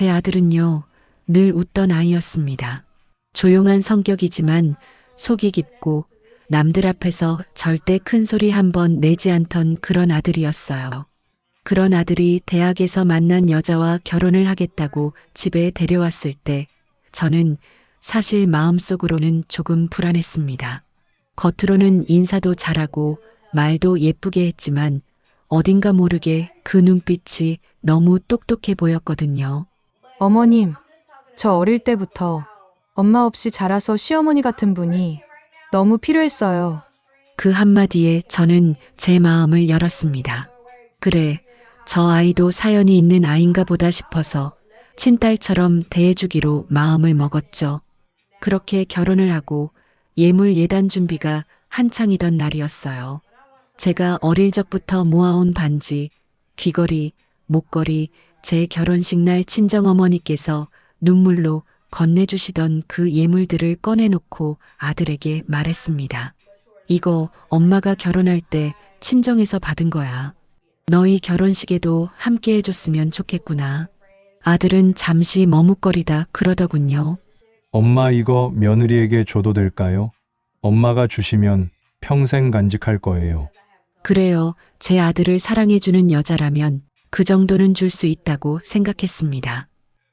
제 아들은요, 늘 웃던 아이였습니다. 조용한 성격이지만 속이 깊고 남들 앞에서 절대 큰 소리 한 번 내지 않던 그런 아들이었어요. 그런 아들이 대학에서 만난 여자와 결혼을 하겠다고 집에 데려왔을 때 저는 사실 마음속으로는 조금 불안했습니다. 겉으로는 인사도 잘하고 말도 예쁘게 했지만 어딘가 모르게 그 눈빛이 너무 똑똑해 보였거든요. 어머님, 저 어릴 때부터 엄마 없이 자라서 시어머니 같은 분이 너무 필요했어요. 그 한마디에 저는 제 마음을 열었습니다. 그래, 저 아이도 사연이 있는 아인가 보다 싶어서 친딸처럼 대해주기로 마음을 먹었죠. 그렇게 결혼을 하고 예물 예단 준비가 한창이던 날이었어요. 제가 어릴 적부터 모아온 반지, 귀걸이, 목걸이, 제 결혼식 날 친정어머니께서 눈물로 건네주시던 그 예물들을 꺼내놓고 아들에게 말했습니다. 이거 엄마가 결혼할 때 친정에서 받은 거야. 너희 결혼식에도 함께 해줬으면 좋겠구나. 아들은 잠시 머뭇거리다 그러더군요. 엄마 이거 며느리에게 줘도 될까요? 엄마가 주시면 평생 간직할 거예요. 그래요. 제 아들을 사랑해주는 여자라면 그 정도는 줄 수 있다고 생각했습니다.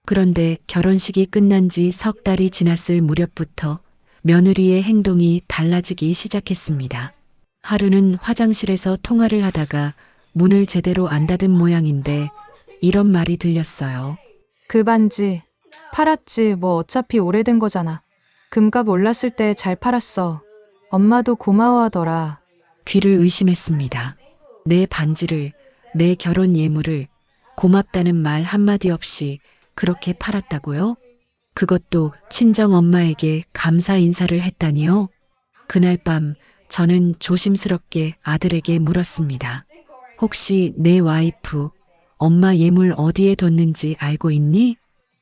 그런데 결혼식이 끝난 지 석 달이 지났을 무렵부터 며느리의 행동이 달라지기 시작했습니다. 하루는 화장실에서 통화를 하다가 문을 제대로 안 닫은 모양인데 이런 말이 들렸어요. 그 반지 팔았지 뭐 어차피 오래된 거잖아. 금값 올랐을 때 잘 팔았어. 엄마도 고마워하더라. 귀를 의심했습니다. 내 반지를, 내 결혼 예물을 고맙다는 말 한마디 없이 그렇게 팔았다고요? 그것도 친정 엄마에게 감사 인사를 했다니요? 그날 밤 저는 조심스럽게 아들에게 물었습니다. 혹시 내 와이프, 엄마 예물 어디에 뒀는지 알고 있니?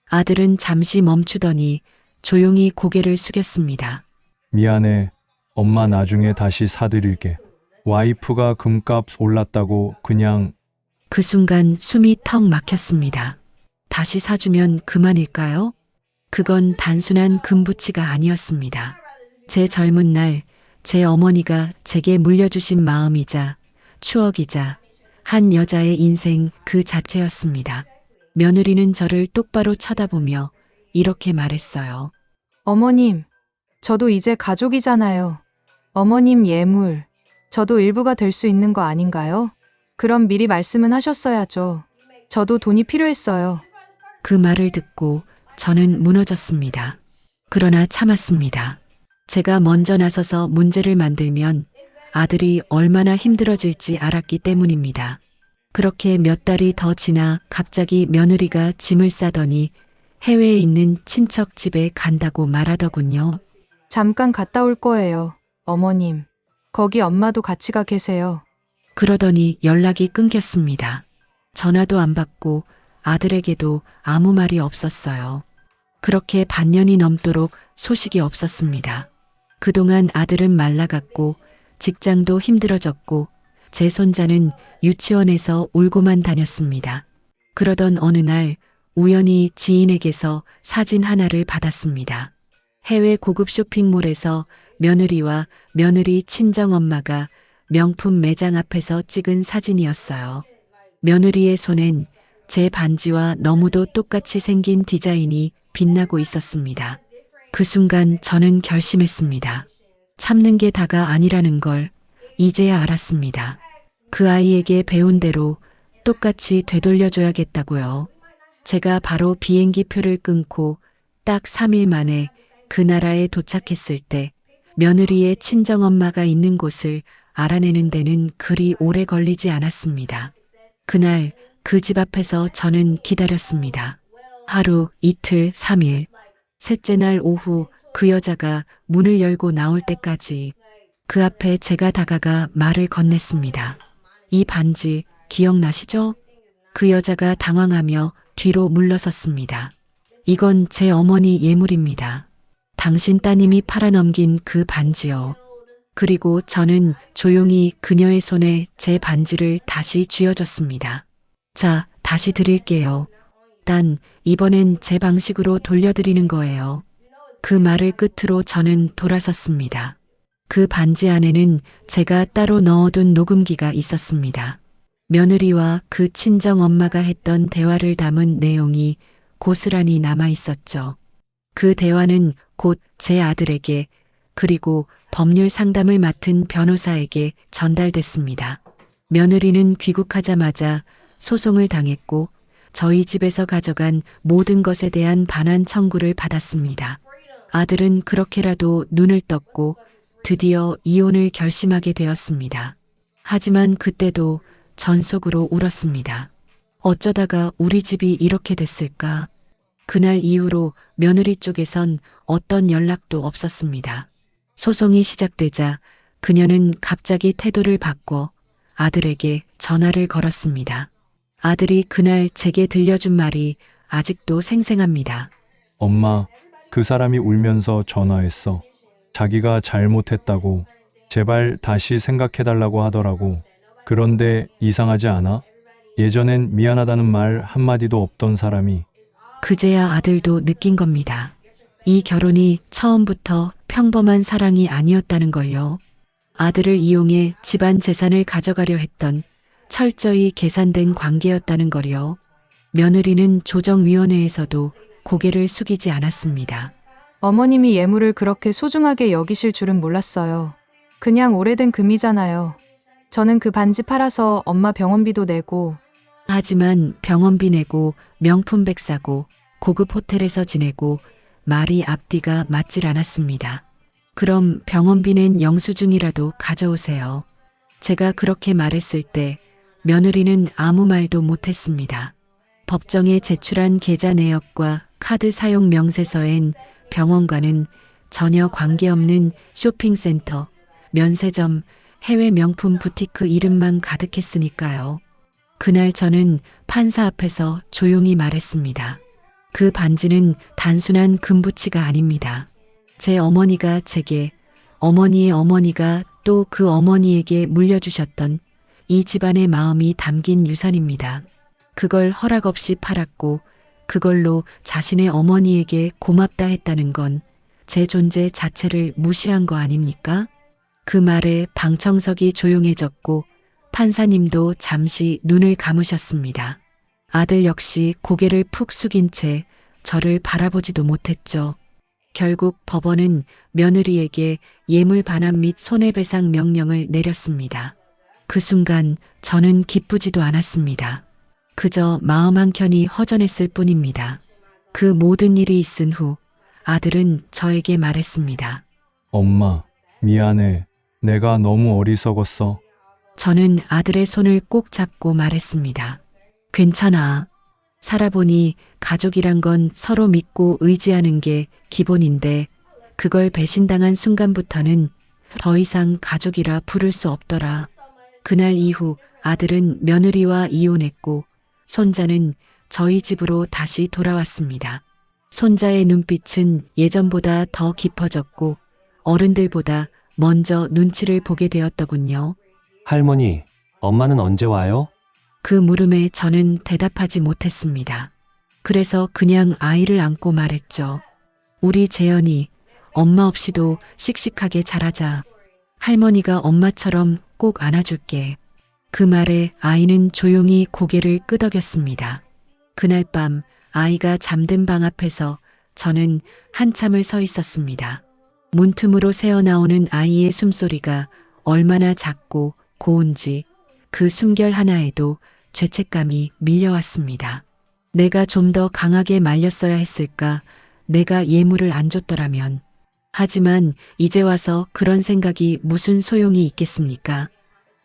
아들은 잠시 멈추더니 조용히 고개를 숙였습니다. 미안해. 엄마 나중에 다시 사드릴게. 와이프가 금값 올랐다고 그냥. 그 순간 숨이 턱 막혔습니다. 다시 사주면 그만일까요? 그건 단순한 금부치가 아니었습니다. 제 젊은 날, 제 어머니가 제게 물려주신 마음이자 추억이자 한 여자의 인생 그 자체였습니다. 며느리는 저를 똑바로 쳐다보며 이렇게 말했어요. 어머님, 저도 이제 가족이잖아요. 어머님 예물, 저도 일부가 될 수 있는 거 아닌가요? 그럼 미리 말씀은 하셨어야죠. 저도 돈이 필요했어요. 그 말을 듣고 저는 무너졌습니다. 그러나 참았습니다. 제가 먼저 나서서 문제를 만들면 아들이 얼마나 힘들어질지 알았기 때문입니다. 그렇게 몇 달이 더 지나 갑자기 며느리가 짐을 싸더니 해외에 있는 친척 집에 간다고 말하더군요. 잠깐 갔다 올 거예요. 어머님, 거기 엄마도 같이 가 계세요. 그러더니 연락이 끊겼습니다. 전화도 안 받고 아들에게도 아무 말이 없었어요. 그렇게 반년이 넘도록 소식이 없었습니다. 그동안 아들은 말라갔고 직장도 힘들어졌고 제 손자는 유치원에서 울고만 다녔습니다. 그러던 어느 날 우연히 지인에게서 사진 하나를 받았습니다. 해외 고급 쇼핑몰에서 며느리와 며느리 친정엄마가 명품 매장 앞에서 찍은 사진이었어요. 며느리의 손엔 제 반지와 너무도 똑같이 생긴 디자인이 빛나고 있었습니다. 그 순간 저는 결심했습니다. 참는 게 다가 아니라는 걸 이제야 알았습니다. 그 아이에게 배운 대로 똑같이 되돌려줘야겠다고요. 제가 바로 비행기 표를 끊고 딱 3일 만에 그 나라에 도착했을 때 며느리의 친정엄마가 있는 곳을 알아내는 데는 그리 오래 걸리지 않았습니다. 그날 그 집 앞에서 저는 기다렸습니다. 하루, 이틀, 3일. 셋째 날 오후 그 여자가 문을 열고 나올 때까지 그 앞에 제가 다가가 말을 건넸습니다. 이 반지 기억나시죠? 그 여자가 당황하며 뒤로 물러섰습니다. 이건 제 어머니 예물입니다. 당신 따님이 팔아넘긴 그 반지요. 그리고 저는 조용히 그녀의 손에 제 반지를 다시 쥐어줬습니다. 자, 다시 드릴게요. 단 이번엔 제 방식으로 돌려드리는 거예요. 그 말을 끝으로 저는 돌아섰습니다. 그 반지 안에는 제가 따로 넣어둔 녹음기가 있었습니다. 며느리와 그 친정 엄마가 했던 대화를 담은 내용이 고스란히 남아 있었죠. 그 대화는 곧 제 아들에게 그리고 법률 상담을 맡은 변호사에게 전달됐습니다. 며느리는 귀국하자마자 소송을 당했고 저희 집에서 가져간 모든 것에 대한 반환 청구를 받았습니다. 아들은 그렇게라도 눈을 떴고 드디어 이혼을 결심하게 되었습니다. 하지만 그때도 전속으로 울었습니다. 어쩌다가 우리 집이 이렇게 됐을까? 그날 이후로 며느리 쪽에선 어떤 연락도 없었습니다. 소송이 시작되자 그녀는 갑자기 태도를 바꿔 아들에게 전화를 걸었습니다. 아들이 그날 제게 들려준 말이 아직도 생생합니다. 엄마, 그 사람이 울면서 전화했어. 자기가 잘못했다고. 제발 다시 생각해달라고 하더라고. 그런데 이상하지 않아? 예전엔 미안하다는 말 한마디도 없던 사람이. 그제야 아들도 느낀 겁니다. 이 결혼이 처음부터 평범한 사랑이 아니었다는 걸요. 아들을 이용해 집안 재산을 가져가려 했던 철저히 계산된 관계였다는 걸요. 며느리는 조정위원회에서도 고개를 숙이지 않았습니다. 어머님이 예물을 그렇게 소중하게 여기실 줄은 몰랐어요. 그냥 오래된 금이잖아요. 저는 그 반지 팔아서 엄마 병원비도 내고 하지만 병원비 내고 명품백 사고 고급 호텔에서 지내고 말이 앞뒤가 맞질 않았습니다. 그럼 병원비 낸 영수증이라도 가져오세요. 제가 그렇게 말했을 때 며느리는 아무 말도 못했습니다. 법정에 제출한 계좌 내역과 카드 사용 명세서엔 병원과는 전혀 관계없는 쇼핑센터, 면세점, 해외 명품 부티크 이름만 가득했으니까요. 그날 저는 판사 앞에서 조용히 말했습니다. 그 반지는 단순한 금붙이가 아닙니다. 제 어머니가 제게, 어머니의 어머니가 또 그 어머니에게 물려주셨던 이 집안의 마음이 담긴 유산입니다. 그걸 허락 없이 팔았고 그걸로 자신의 어머니에게 고맙다 했다는 건 제 존재 자체를 무시한 거 아닙니까? 그 말에 방청석이 조용해졌고 판사님도 잠시 눈을 감으셨습니다. 아들 역시 고개를 푹 숙인 채 저를 바라보지도 못했죠. 결국 법원은 며느리에게 예물 반환 및 손해배상 명령을 내렸습니다. 그 순간 저는 기쁘지도 않았습니다. 그저 마음 한켠이 허전했을 뿐입니다. 그 모든 일이 있은 후 아들은 저에게 말했습니다. 엄마, 미안해. 내가 너무 어리석었어. 저는 아들의 손을 꼭 잡고 말했습니다. 괜찮아. 살아보니 가족이란 건 서로 믿고 의지하는 게 기본인데 그걸 배신당한 순간부터는 더 이상 가족이라 부를 수 없더라. 그날 이후 아들은 며느리와 이혼했고 손자는 저희 집으로 다시 돌아왔습니다. 손자의 눈빛은 예전보다 더 깊어졌고 어른들보다 먼저 눈치를 보게 되었더군요. 할머니, 엄마는 언제 와요? 그 물음에 저는 대답하지 못했습니다. 그래서 그냥 아이를 안고 말했죠. 우리 재현이 엄마 없이도 씩씩하게 자라자. 할머니가 엄마처럼 꼭 안아줄게. 그 말에 아이는 조용히 고개를 끄덕였습니다. 그날 밤 아이가 잠든 방 앞에서 저는 한참을 서 있었습니다. 문틈으로 새어나오는 아이의 숨소리가 얼마나 작고 고운지 그 숨결 하나에도 죄책감이 밀려왔습니다. 내가 좀 더 강하게 말렸어야 했을까? 내가 예물을 안 줬더라면. 하지만 이제 와서 그런 생각이 무슨 소용이 있겠습니까?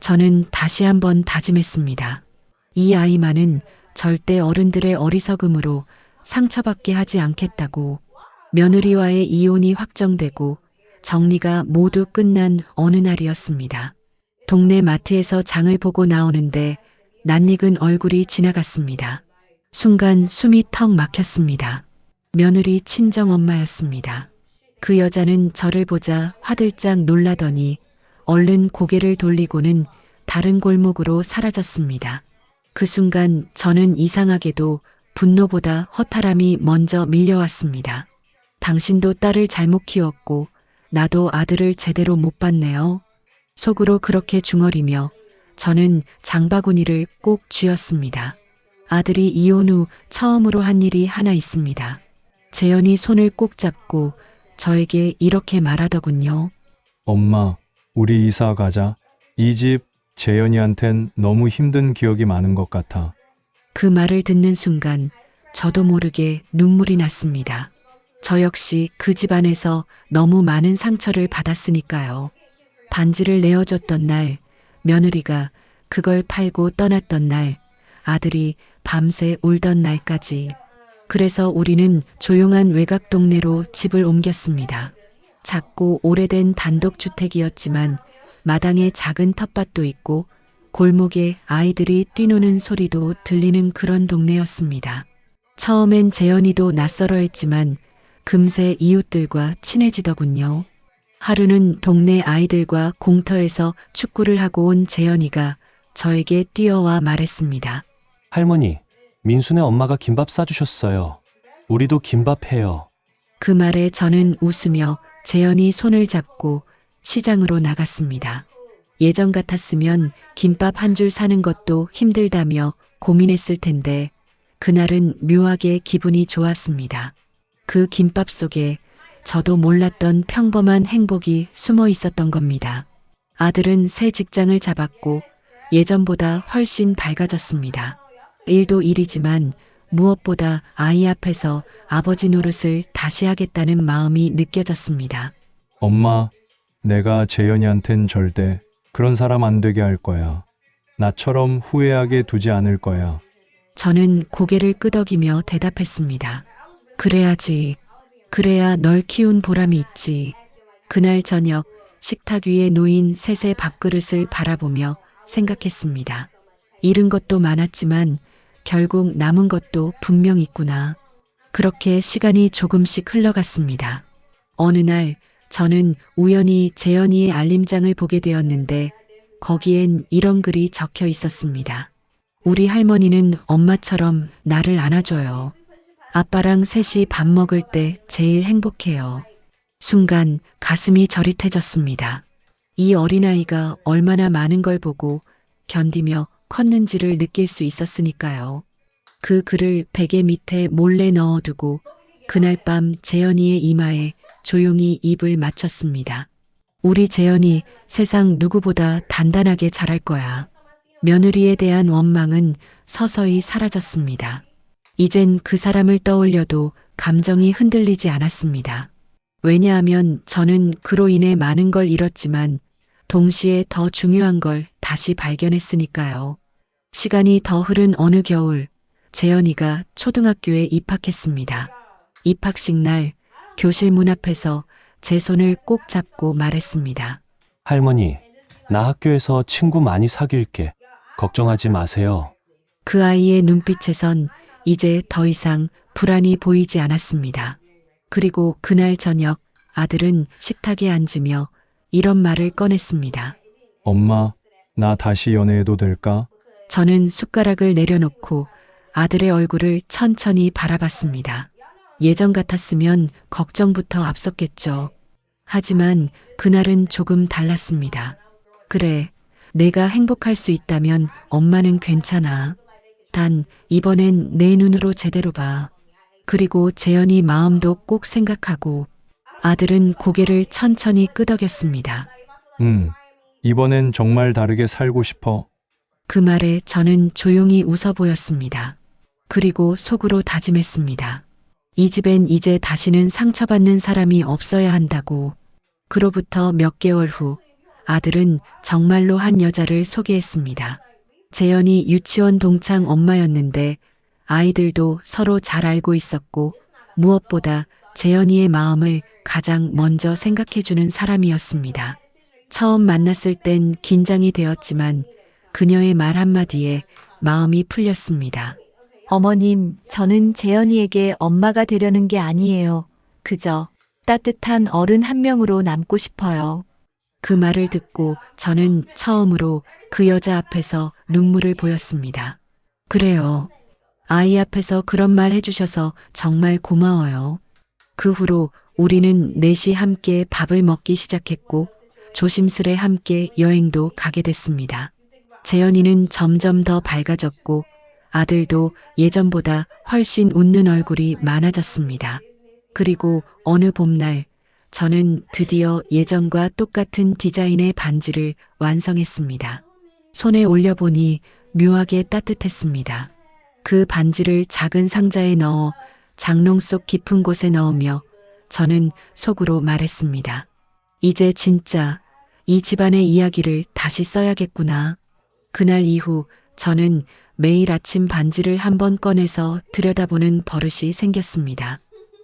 저는 다시 한번 다짐했습니다. 이 아이만은 절대 어른들의 어리석음으로 상처받게 하지 않겠다고. 며느리와의 이혼이 확정되고 정리가 모두 끝난 어느 날이었습니다. 동네 마트에서 장을 보고 나오는데 낯익은 얼굴이 지나갔습니다. 순간 숨이 턱 막혔습니다. 며느리 친정엄마였습니다. 그 여자는 저를 보자 화들짝 놀라더니 얼른 고개를 돌리고는 다른 골목으로 사라졌습니다. 그 순간 저는 이상하게도 분노보다 허탈함이 먼저 밀려왔습니다. 당신도 딸을 잘못 키웠고 나도 아들을 제대로 못 봤네요. 속으로 그렇게 중얼이며 저는 장바구니를 꼭 쥐었습니다. 아들이 이혼 후 처음으로 한 일이 하나 있습니다. 재현이 손을 꼭 잡고 저에게 이렇게 말하더군요. 엄마, 우리 이사 가자. 이 집 재현이한텐 너무 힘든 기억이 많은 것 같아. 그 말을 듣는 순간 저도 모르게 눈물이 났습니다. 저 역시 그 집안에서 너무 많은 상처를 받았으니까요. 반지를 내어줬던 날, 며느리가 그걸 팔고 떠났던 날, 아들이 밤새 울던 날까지. 그래서 우리는 조용한 외곽 동네로 집을 옮겼습니다. 작고 오래된 단독주택이었지만 마당에 작은 텃밭도 있고 골목에 아이들이 뛰노는 소리도 들리는 그런 동네였습니다. 처음엔 재현이도 낯설어 했지만 금세 이웃들과 친해지더군요. 하루는 동네 아이들과 공터에서 축구를 하고 온 재현이가 저에게 뛰어와 말했습니다. 할머니, 민수네 엄마가 김밥 싸주셨어요. 우리도 김밥 해요. 그 말에 저는 웃으며 재현이 손을 잡고 시장으로 나갔습니다. 예전 같았으면 김밥 한 줄 사는 것도 힘들다며 고민했을 텐데 그날은 묘하게 기분이 좋았습니다. 그 김밥 속에 저도 몰랐던 평범한 행복이 숨어 있었던 겁니다. 아들은 새 직장을 잡았고 예전보다 훨씬 밝아졌습니다. 일도 일이지만 무엇보다 아이 앞에서 아버지 노릇을 다시 하겠다는 마음이 느껴졌습니다. 엄마, 내가 재현이한텐 절대 그런 사람 안 되게 할 거야. 나처럼 후회하게 두지 않을 거야. 저는 고개를 끄덕이며 대답했습니다. 그래야지. 그래야 널 키운 보람이 있지. 그날 저녁 식탁 위에 놓인 셋의 밥그릇을 바라보며 생각했습니다. 잃은 것도 많았지만 결국 남은 것도 분명 있구나. 그렇게 시간이 조금씩 흘러갔습니다. 어느 날 저는 우연히 재현이의 알림장을 보게 되었는데 거기엔 이런 글이 적혀 있었습니다. 우리 할머니는 엄마처럼 나를 안아줘요. 아빠랑 셋이 밥 먹을 때 제일 행복해요. 순간 가슴이 저릿해졌습니다. 이 어린아이가 얼마나 많은 걸 보고 견디며 컸는지를 느낄 수 있었으니까요. 그 글을 베개 밑에 몰래 넣어두고 그날 밤 재현이의 이마에 조용히 입을 맞췄습니다. 우리 재현이 세상 누구보다 단단하게 자랄 거야. 며느리에 대한 원망은 서서히 사라졌습니다. 이젠 그 사람을 떠올려도 감정이 흔들리지 않았습니다. 왜냐하면 저는 그로 인해 많은 걸 잃었지만 동시에 더 중요한 걸 다시 발견했으니까요. 시간이 더 흐른 어느 겨울, 재현이가 초등학교에 입학했습니다. 입학식 날 교실 문 앞에서 제 손을 꼭 잡고 말했습니다. 할머니, 나 학교에서 친구 많이 사귈게. 걱정하지 마세요. 그 아이의 눈빛에선 이제 더 이상 불안이 보이지 않았습니다. 그리고 그날 저녁 아들은 식탁에 앉으며 이런 말을 꺼냈습니다. 엄마, 나 다시 연애해도 될까? 저는 숟가락을 내려놓고 아들의 얼굴을 천천히 바라봤습니다. 예전 같았으면 걱정부터 앞섰겠죠. 하지만 그날은 조금 달랐습니다. 그래, 내가 행복할 수 있다면 엄마는 괜찮아. 단 이번엔 내 눈으로 제대로 봐. 그리고 재현이 마음도 꼭 생각하고. 아들은 고개를 천천히 끄덕였습니다. 이번엔 정말 다르게 살고 싶어. 그 말에 저는 조용히 웃어 보였습니다. 그리고 속으로 다짐했습니다. 이 집엔 이제 다시는 상처받는 사람이 없어야 한다고. 그로부터 몇 개월 후 아들은 정말로 한 여자를 소개했습니다. 재현이 유치원 동창 엄마였는데 아이들도 서로 잘 알고 있었고 무엇보다 재현이의 마음을 가장 먼저 생각해주는 사람이었습니다. 처음 만났을 땐 긴장이 되었지만 그녀의 말 한마디에 마음이 풀렸습니다. 어머님, 저는 재현이에게 엄마가 되려는 게 아니에요. 그저 따뜻한 어른 한 명으로 남고 싶어요. 그 말을 듣고 저는 처음으로 그 여자 앞에서 눈물을 보였습니다. 그래요. 아이 앞에서 그런 말 해주셔서 정말 고마워요. 그 후로 우리는 넷이 함께 밥을 먹기 시작했고 조심스레 함께 여행도 가게 됐습니다. 재현이는 점점 더 밝아졌고 아들도 예전보다 훨씬 웃는 얼굴이 많아졌습니다. 그리고 어느 봄날 저는 드디어 예전과 똑같은 디자인의 반지를 완성했습니다. 손에 올려보니 묘하게 따뜻했습니다. 그 반지를 작은 상자에 넣어 장롱 속 깊은 곳에 넣으며 저는 속으로 말했습니다. 이제 진짜 이 집안의 이야기를 다시 써야겠구나. 그날 이후 저는 매일 아침 반지를 한번 꺼내서 들여다보는 버릇이 생겼습니다.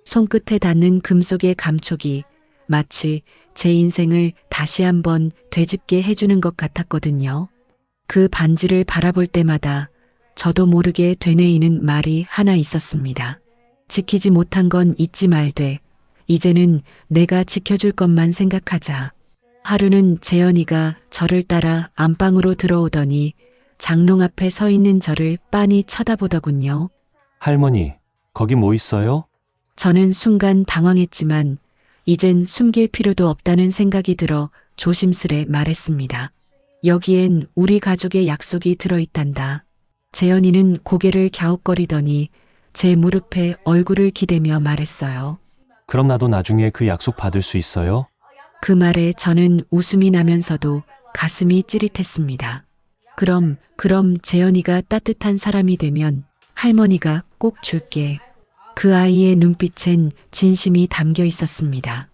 손끝에 닿는 금속의 감촉이 마치 제 인생을 다시 한번 되짚게 해주는 것 같았거든요. 그 반지를 바라볼 때마다 저도 모르게 되뇌이는 말이 하나 있었습니다. 지키지 못한 건 잊지 말되 이제는 내가 지켜줄 것만 생각하자. 하루는 재현이가 저를 따라 안방으로 들어오더니 장롱 앞에 서 있는 저를 빤히 쳐다보더군요. 할머니, 거기 뭐 있어요? 저는 순간 당황했지만 이젠 숨길 필요도 없다는 생각이 들어 조심스레 말했습니다. 여기엔 우리 가족의 약속이 들어있단다. 재현이는 고개를 갸웃거리더니 제 무릎에 얼굴을 기대며 말했어요. 그럼 나도 나중에 그 약속 받을 수 있어요? 그 말에 저는 웃음이 나면서도 가슴이 찌릿했습니다. 그럼 재현이가 따뜻한 사람이 되면 할머니가 꼭 줄게. 그 아이의 눈빛엔 진심이 담겨 있었습니다.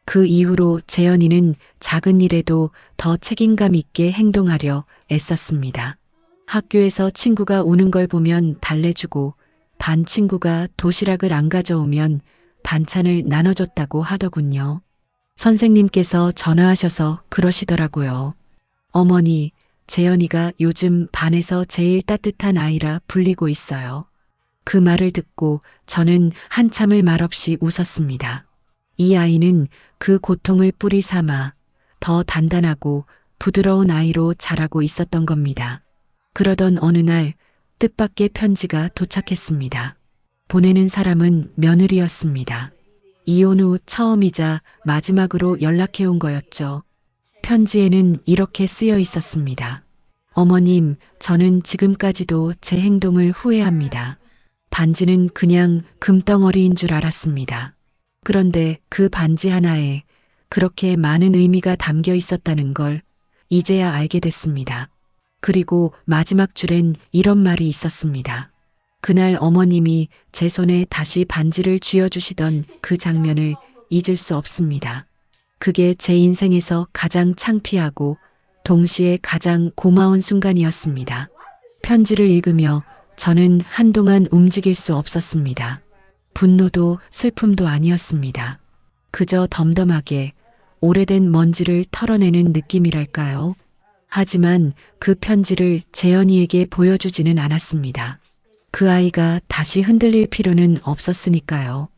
그 이후로 재현이는 작은 일에도 더 책임감 있게 행동하려 애썼습니다. 학교에서 친구가 우는 걸 보면 달래주고 반 친구가 도시락을 안 가져오면 반찬을 나눠줬다고 하더군요. 선생님께서 전화하셔서 그러시더라고요. 어머니, 재현이가 요즘 반에서 제일 따뜻한 아이라 불리고 있어요. 그 말을 듣고 저는 한참을 말없이 웃었습니다. 이 아이는 그 고통을 뿌리 삼아 더 단단하고 부드러운 아이로 자라고 있었던 겁니다. 그러던 어느 날 뜻밖의 편지가 도착했습니다. 보내는 사람은 며느리였습니다. 이혼 후 처음이자 마지막으로 연락해 온 거였죠. 편지에는 이렇게 쓰여 있었습니다. 어머님, 저는 지금까지도 제 행동을 후회합니다. 반지는 그냥 금덩어리인 줄 알았습니다. 그런데 그 반지 하나에 그렇게 많은 의미가 담겨 있었다는 걸 이제야 알게 됐습니다. 그리고 마지막 줄엔 이런 말이 있었습니다. 그날 어머님이 제 손에 다시 반지를 쥐어주시던 그 장면을 잊을 수 없습니다. 그게 제 인생에서 가장 창피하고 동시에 가장 고마운 순간이었습니다. 편지를 읽으며 저는 한동안 움직일 수 없었습니다. 분노도 슬픔도 아니었습니다. 그저 덤덤하게 오래된 먼지를 털어내는 느낌이랄까요? 하지만 그 편지를 재현이에게 보여주지는 않았습니다. 그 아이가 다시 흔들릴 필요는 없었으니까요.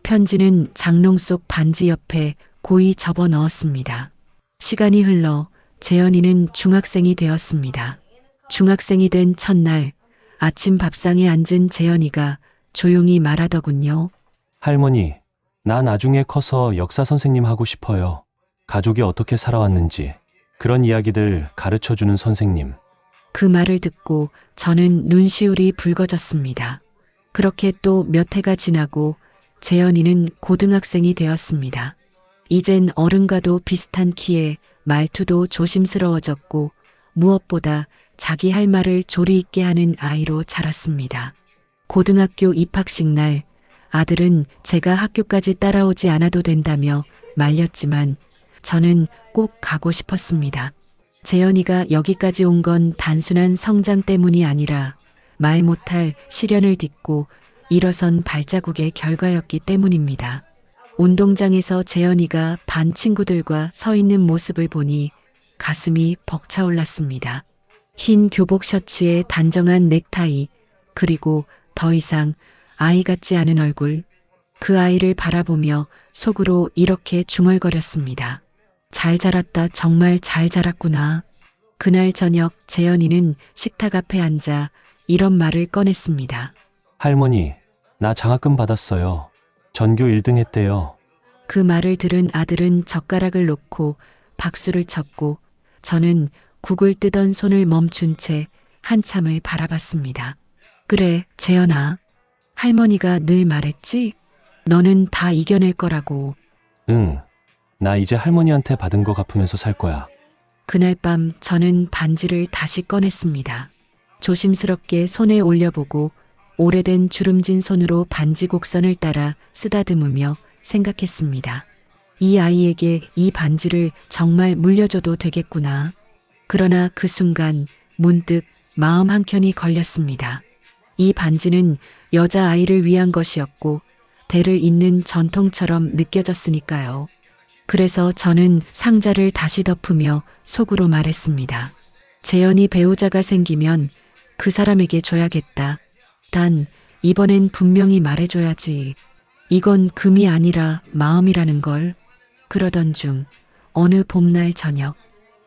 편지는 장롱 속 반지 옆에 고이 접어 넣었습니다. 시간이 흘러 재현이는 중학생이 되었습니다. 중학생이 된 첫날 아침 밥상에 앉은 재현이가 조용히 말하더군요. 할머니, 나 나중에 커서 역사 선생님 하고 싶어요. 가족이 어떻게 살아왔는지 그런 이야기들 가르쳐주는 선생님. 그 말을 듣고 저는 눈시울이 붉어졌습니다. 그렇게 또 몇 해가 지나고 재현이는 고등학생이 되었습니다. 이젠 어른과도 비슷한 키에 말투도 조심스러워졌고 무엇보다 자기 할 말을 조리 있게 하는 아이로 자랐습니다. 고등학교 입학식 날 아들은 제가 학교까지 따라오지 않아도 된다며 말렸지만 저는 꼭 가고 싶었습니다. 재현이가 여기까지 온 건 단순한 성장 때문이 아니라 말 못할 시련을 딛고 일어선 발자국의 결과였기 때문입니다. 운동장에서 재현이가 반 친구들과 서 있는 모습을 보니 가슴이 벅차올랐습니다. 흰 교복 셔츠에 단정한 넥타이, 그리고 더 이상 아이 같지 않은 얼굴. 그 아이를 바라보며 속으로 이렇게 중얼거렸습니다. 잘 자랐다, 정말 잘 자랐구나. 그날 저녁 재현이는 식탁 앞에 앉아 이런 말을 꺼냈습니다. 할머니, 나 장학금 받았어요. 전교 1등 했대요. 그 말을 들은 아들은 젓가락을 놓고 박수를 쳤고 저는 국을 뜨던 손을 멈춘 채 한참을 바라봤습니다. 그래, 재현아. 할머니가 늘 말했지? 너는 다 이겨낼 거라고. 응. 나 이제 할머니한테 받은 거 갚으면서 살 거야. 그날 밤 저는 반지를 다시 꺼냈습니다. 조심스럽게 손에 올려보고 오래된 주름진 손으로 반지 곡선을 따라 쓰다듬으며 생각했습니다. 이 아이에게 이 반지를 정말 물려줘도 되겠구나. 그러나 그 순간 문득 마음 한켠이 걸렸습니다. 이 반지는 여자아이를 위한 것이었고 대를 잇는 전통처럼 느껴졌으니까요. 그래서 저는 상자를 다시 덮으며 속으로 말했습니다. 재현이 배우자가 생기면 그 사람에게 줘야겠다. 단 이번엔 분명히 말해줘야지. 이건 금이 아니라 마음이라는 걸. 그러던 중 어느 봄날 저녁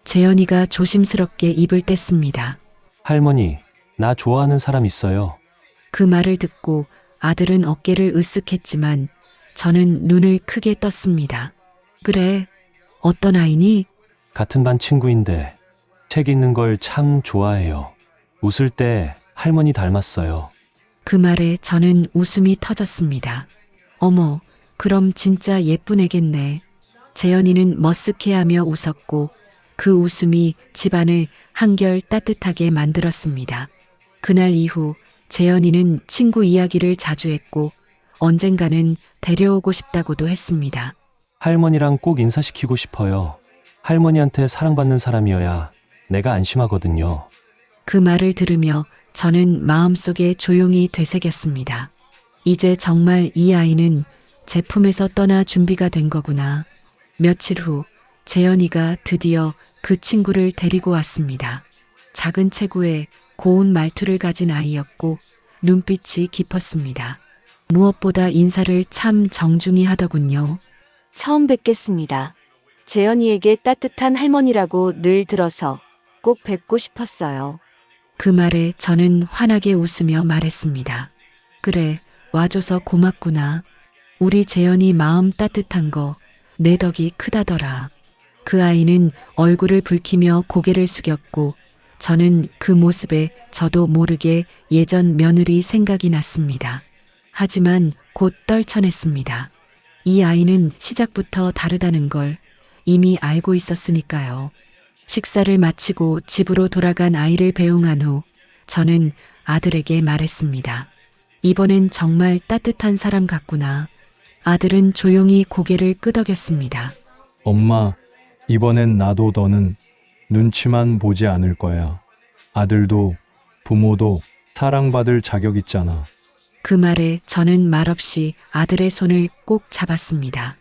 재현이가 조심스럽게 입을 뗐습니다. 할머니, 나 좋아하는 사람 있어요. 그 말을 듣고 아들은 어깨를 으쓱했지만 저는 눈을 크게 떴습니다. 그래, 어떤 아이니? 같은 반 친구인데 책 읽는 걸 참 좋아해요. 웃을 때 할머니 닮았어요. 그 말에 저는 웃음이 터졌습니다. 어머, 그럼 진짜 예쁜 애겠네. 재현이는 머쓱해하며 웃었고 그 웃음이 집안을 한결 따뜻하게 만들었습니다. 그날 이후 재현이는 친구 이야기를 자주 했고 언젠가는 데려오고 싶다고도 했습니다. 할머니랑 꼭 인사시키고 싶어요. 할머니한테 사랑받는 사람이어야 내가 안심하거든요. 그 말을 들으며 저는 마음속에 조용히 되새겼습니다. 이제 정말 이 아이는 제 품에서 떠나 준비가 된 거구나. 며칠 후 재현이가 드디어 그 친구를 데리고 왔습니다. 작은 체구에 고운 말투를 가진 아이였고 눈빛이 깊었습니다. 무엇보다 인사를 참 정중히 하더군요. 처음 뵙겠습니다. 재현이에게 따뜻한 할머니라고 늘 들어서 꼭 뵙고 싶었어요. 그 말에 저는 환하게 웃으며 말했습니다. 그래, 와줘서 고맙구나. 우리 재현이 마음 따뜻한 거 내 덕이 크다더라. 그 아이는 얼굴을 붉히며 고개를 숙였고 저는 그 모습에 저도 모르게 예전 며느리 생각이 났습니다. 하지만 곧 떨쳐냈습니다. 이 아이는 시작부터 다르다는 걸 이미 알고 있었으니까요. 식사를 마치고 집으로 돌아간 아이를 배웅한 후 저는 아들에게 말했습니다. 이번엔 정말 따뜻한 사람 같구나. 아들은 조용히 고개를 끄덕였습니다. 엄마, 이번엔 나도 너는 눈치만 보지 않을 거야. 아들도 부모도 사랑받을 자격 있잖아. 그 말에 저는 말없이 아들의 손을 꼭 잡았습니다.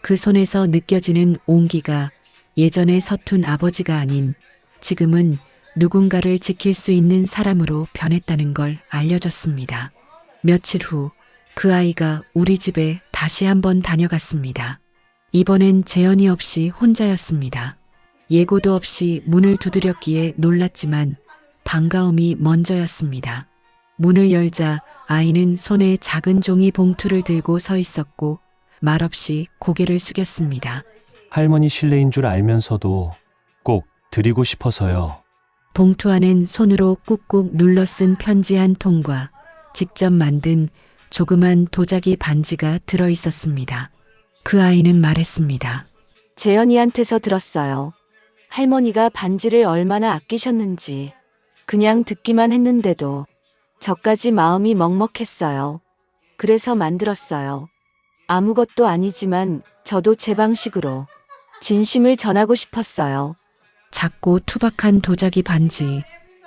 그 손에서 느껴지는 온기가 예전에 서툰 아버지가 아닌 지금은 누군가를 지킬 수 있는 사람으로 변했다는 걸 알려줬습니다. 며칠 후 그 아이가 우리 집에 다시 한번 다녀갔습니다. 이번엔 재현이 없이 혼자였습니다. 예고도 없이 문을 두드렸기에 놀랐지만 반가움이 먼저였습니다. 문을 열자 아이는 손에 작은 종이 봉투를 들고 서 있었고 말없이 고개를 숙였습니다. 할머니 실례인 줄 알면서도 꼭 드리고 싶어서요. 봉투 안엔 손으로 꾹꾹 눌러 쓴 편지 한 통과 직접 만든 조그만 도자기 반지가 들어 있었습니다. 그 아이는 말했습니다. 재현이한테서 들었어요. 할머니가 반지를 얼마나 아끼셨는지. 그냥 듣기만 했는데도 저까지 마음이 먹먹했어요. 그래서 만들었어요. 아무것도 아니지만 저도 제 방식으로 진심을 전하고 싶었어요. 작고 투박한 도자기 반지.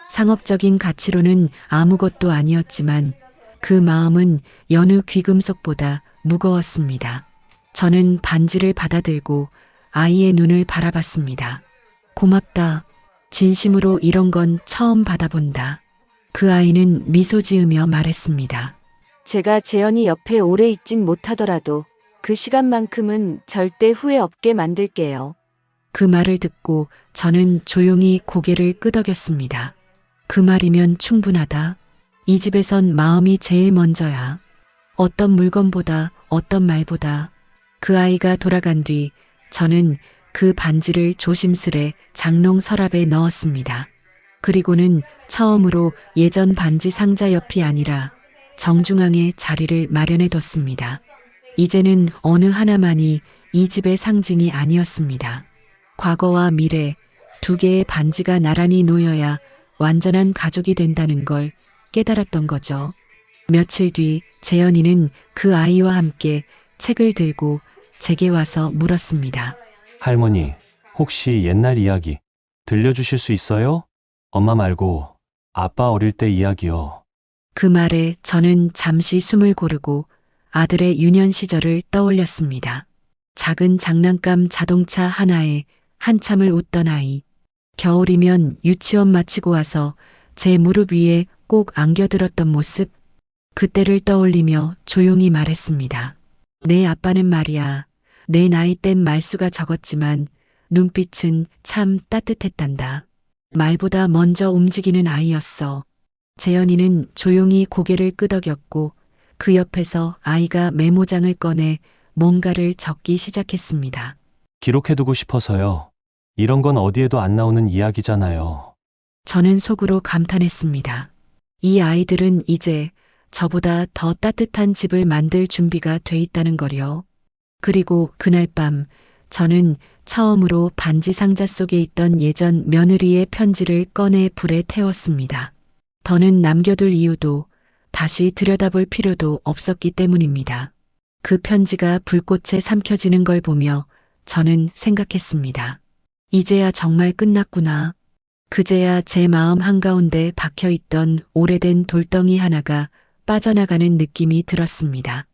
상업적인 가치로는 아무것도 아니었지만 그 마음은 여느 귀금속보다 무거웠습니다. 저는 반지를 받아들고 아이의 눈을 바라봤습니다. 고맙다. 진심으로 이런 건 처음 받아본다. 그 아이는 미소 지으며 말했습니다. 제가 재현이 옆에 오래 있진 못하더라도 그 시간만큼은 절대 후회 없게 만들게요. 그 말을 듣고 저는 조용히 고개를 끄덕였습니다. 그 말이면 충분하다. 이 집에선 마음이 제일 먼저야. 어떤 물건보다 어떤 말보다. 그 아이가 돌아간 뒤 저는 그 반지를 조심스레 장롱 서랍에 넣었습니다. 그리고는 처음으로 예전 반지 상자 옆이 아니라 정중앙에 자리를 마련해 뒀습니다. 이제는 어느 하나만이 이 집의 상징이 아니었습니다. 과거와 미래 두 개의 반지가 나란히 놓여야 완전한 가족이 된다는 걸 깨달았던 거죠. 며칠 뒤 재현이는 그 아이와 함께 책을 들고 제게 와서 물었습니다. 할머니, 혹시 옛날 이야기 들려주실 수 있어요? 엄마 말고 아빠 어릴 때 이야기요. 그 말에 저는 잠시 숨을 고르고 아들의 유년 시절을 떠올렸습니다. 작은 장난감 자동차 하나에 한참을 웃던 아이. 겨울이면 유치원 마치고 와서 제 무릎 위에 꼭 안겨들었던 모습. 그때를 떠올리며 조용히 말했습니다. 내 아빠는 말이야. 내 나이 땐 말수가 적었지만 눈빛은 참 따뜻했단다. 말보다 먼저 움직이는 아이였어. 재현이는 조용히 고개를 끄덕였고 그 옆에서 아이가 메모장을 꺼내 뭔가를 적기 시작했습니다. 기록해두고 싶어서요. 이런 건 어디에도 안 나오는 이야기잖아요. 저는 속으로 감탄했습니다. 이 아이들은 이제 저보다 더 따뜻한 집을 만들 준비가 돼 있다는 거요. 그리고 그날 밤 저는 처음으로 반지 상자 속에 있던 예전 며느리의 편지를 꺼내 불에 태웠습니다. 더는 남겨둘 이유도 다시 들여다볼 필요도 없었기 때문입니다. 그 편지가 불꽃에 삼켜지는 걸 보며 저는 생각했습니다. 이제야 정말 끝났구나. 그제야 제 마음 한가운데 박혀있던 오래된 돌덩이 하나가 빠져나가는 느낌이 들었습니다.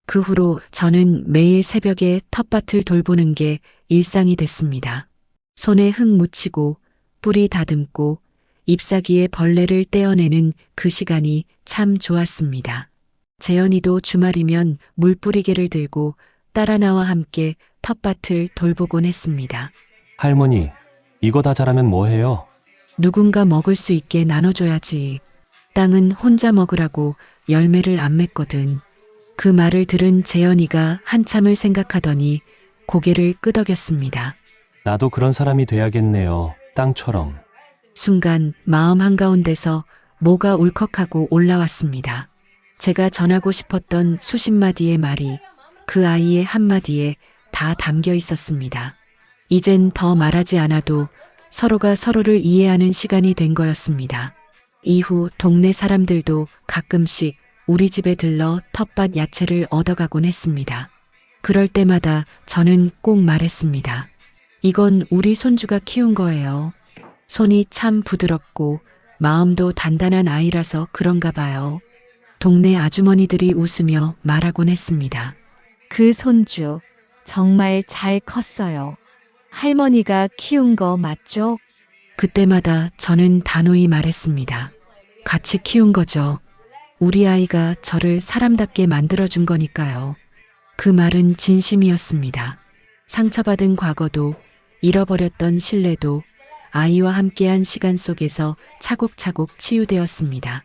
그 후로 저는 매일 새벽에 텃밭을 돌보는 게 일상이 됐습니다. 손에 흙 묻히고 뿌리 다듬고 잎사귀에 벌레를 떼어내는 그 시간이 참 좋았습니다. 재현이도 주말이면 물뿌리개를 들고 딸 하나와 함께 텃밭을 돌보곤 했습니다. 할머니, 이거 다 자라면 뭐해요? 누군가 먹을 수 있게 나눠줘야지. 땅은 혼자 먹으라고 열매를 안 맺거든. 그 말을 들은 재현이가 한참을 생각하더니 고개를 끄덕였습니다. 나도 그런 사람이 돼야겠네요. 땅처럼. 순간 마음 한가운데서 뭐가 울컥하고 올라왔습니다. 제가 전하고 싶었던 수십 마디의 말이 그 아이의 한마디에 다 담겨 있었습니다. 이젠 더 말하지 않아도 서로가 서로를 이해하는 시간이 된 거였습니다. 이후 동네 사람들도 가끔씩 우리 집에 들러 텃밭 야채를 얻어가곤 했습니다. 그럴 때마다 저는 꼭 말했습니다. 이건 우리 손주가 키운 거예요. 손이 참 부드럽고 마음도 단단한 아이라서 그런가 봐요. 동네 아주머니들이 웃으며 말하곤 했습니다. 그 손주 정말 잘 컸어요. 할머니가 키운 거 맞죠? 그때마다 저는 단호히 말했습니다. 같이 키운 거죠. 우리 아이가 저를 사람답게 만들어준 거니까요. 그 말은 진심이었습니다. 상처받은 과거도 잃어버렸던 신뢰도 아이와 함께한 시간 속에서 차곡차곡 치유되었습니다.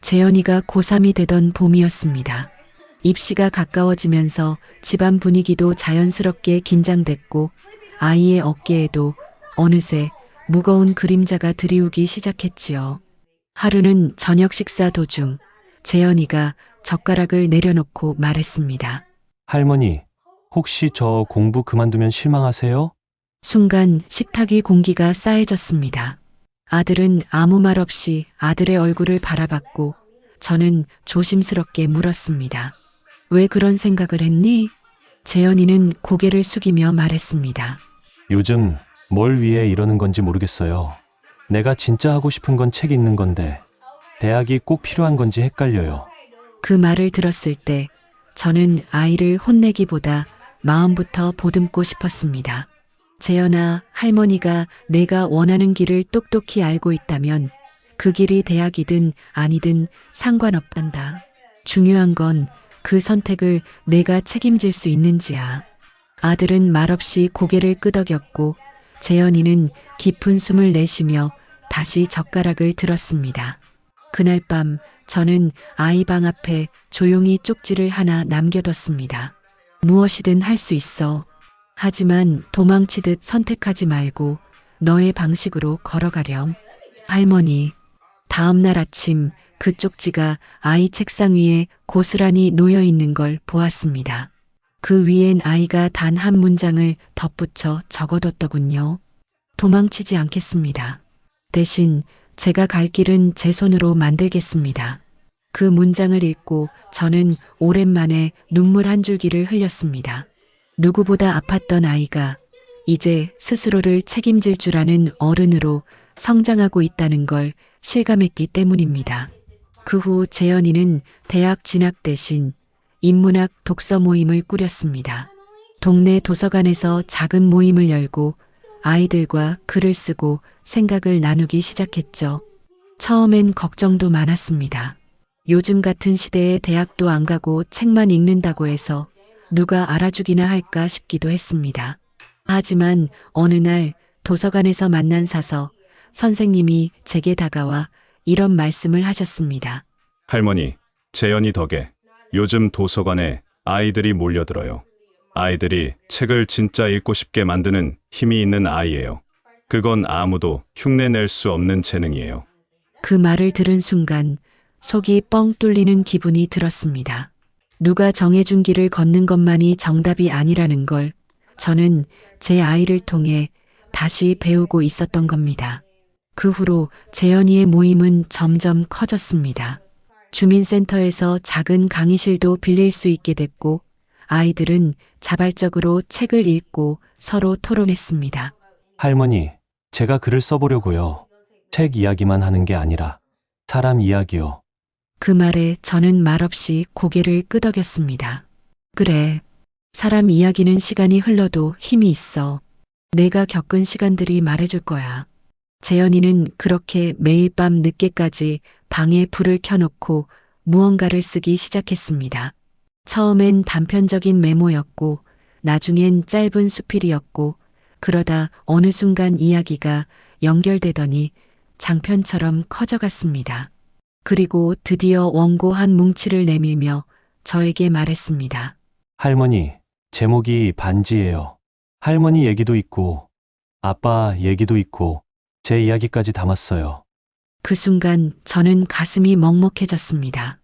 재현이가 고3이 되던 봄이었습니다. 입시가 가까워지면서 집안 분위기도 자연스럽게 긴장됐고 아이의 어깨에도 어느새 무거운 그림자가 드리우기 시작했지요. 하루는 저녁 식사 도중 재현이가 젓가락을 내려놓고 말했습니다. 할머니, 혹시 저 공부 그만두면 실망하세요? 순간 식탁 위 공기가 싸해졌습니다. 아들은 아무 말 없이 아들의 얼굴을 바라봤고 저는 조심스럽게 물었습니다. 왜 그런 생각을 했니? 재현이는 고개를 숙이며 말했습니다. 요즘 뭘 위해 이러는 건지 모르겠어요. 내가 진짜 하고 싶은 건 책 읽는 건데 대학이 꼭 필요한 건지 헷갈려요. 그 말을 들었을 때 저는 아이를 혼내기보다 마음부터 보듬고 싶었습니다. 재현아, 할머니가 내가 원하는 길을 똑똑히 알고 있다면 그 길이 대학이든 아니든 상관없단다. 중요한 건 그 선택을 내가 책임질 수 있는지야. 아들은 말없이 고개를 끄덕였고 재현이는 깊은 숨을 내쉬며 다시 젓가락을 들었습니다. 그날 밤 저는 아이 방 앞에 조용히 쪽지를 하나 남겨뒀습니다. 무엇이든 할 수 있어. 하지만 도망치듯 선택하지 말고 너의 방식으로 걸어가렴. 할머니. 다음 날 아침 그 쪽지가 아이 책상 위에 고스란히 놓여 있는 걸 보았습니다. 그 위엔 아이가 단 한 문장을 덧붙여 적어뒀더군요. 도망치지 않겠습니다. 대신 제가 갈 길은 제 손으로 만들겠습니다. 그 문장을 읽고 저는 오랜만에 눈물 한 줄기를 흘렸습니다. 누구보다 아팠던 아이가 이제 스스로를 책임질 줄 아는 어른으로 성장하고 있다는 걸 실감했기 때문입니다. 그 후 재현이는 대학 진학 대신 인문학 독서 모임을 꾸렸습니다. 동네 도서관에서 작은 모임을 열고 아이들과 글을 쓰고 생각을 나누기 시작했죠. 처음엔 걱정도 많았습니다. 요즘 같은 시대에 대학도 안 가고 책만 읽는다고 해서 누가 알아주기나 할까 싶기도 했습니다. 하지만 어느 날 도서관에서 만난 사서 선생님이 제게 다가와 이런 말씀을 하셨습니다. 할머니, 재현이 덕에 요즘 도서관에 아이들이 몰려들어요. 아이들이 책을 진짜 읽고 싶게 만드는 힘이 있는 아이예요. 그건 아무도 흉내낼 수 없는 재능이에요. 그 말을 들은 순간 속이 뻥 뚫리는 기분이 들었습니다. 누가 정해준 길을 걷는 것만이 정답이 아니라는 걸 저는 제 아이를 통해 다시 배우고 있었던 겁니다. 그 후로 재현이의 모임은 점점 커졌습니다. 주민센터에서 작은 강의실도 빌릴 수 있게 됐고 아이들은 자발적으로 책을 읽고 서로 토론했습니다. 할머니, 제가 글을 써보려고요. 책 이야기만 하는 게 아니라 사람 이야기요. 그 말에 저는 말없이 고개를 끄덕였습니다. 그래. 사람 이야기는 시간이 흘러도 힘이 있어. 내가 겪은 시간들이 말해줄 거야. 재현이는 그렇게 매일 밤 늦게까지 방에 불을 켜놓고 무언가를 쓰기 시작했습니다. 처음엔 단편적인 메모였고 나중엔 짧은 수필이었고 그러다 어느 순간 이야기가 연결되더니 장편처럼 커져갔습니다. 그리고 드디어 원고 한 뭉치를 내밀며 저에게 말했습니다. 할머니, 제목이 반지예요. 할머니 얘기도 있고 아빠 얘기도 있고 제 이야기까지 담았어요. 그 순간 저는 가슴이 먹먹해졌습니다.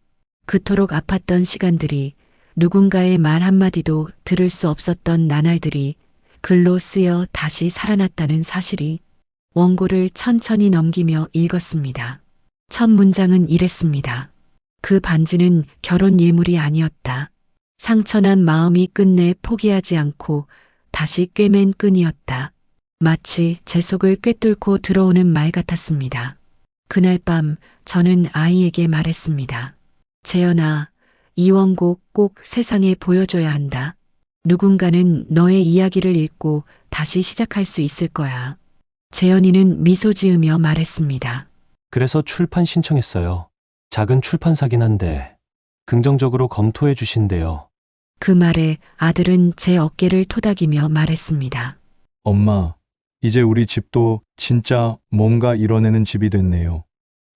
그토록 아팠던 시간들이 누군가의 말 한마디도 들을 수 없었던 나날들이 글로 쓰여 다시 살아났다는 사실이. 원고를 천천히 넘기며 읽었습니다. 첫 문장은 이랬습니다. 그 반지는 결혼 예물이 아니었다. 상처난 마음이 끝내 포기하지 않고 다시 꿰맨 끈이었다. 마치 제 속을 꿰뚫고 들어오는 말 같았습니다. 그날 밤 저는 아이에게 말했습니다. 재현아, 이 원고 꼭 세상에 보여줘야 한다. 누군가는 너의 이야기를 읽고 다시 시작할 수 있을 거야. 재현이는 미소 지으며 말했습니다. 그래서 출판 신청했어요. 작은 출판사긴 한데 긍정적으로 검토해 주신대요. 그 말에 아들은 제 어깨를 토닥이며 말했습니다. 엄마, 이제 우리 집도 진짜 뭔가 이뤄내는 집이 됐네요.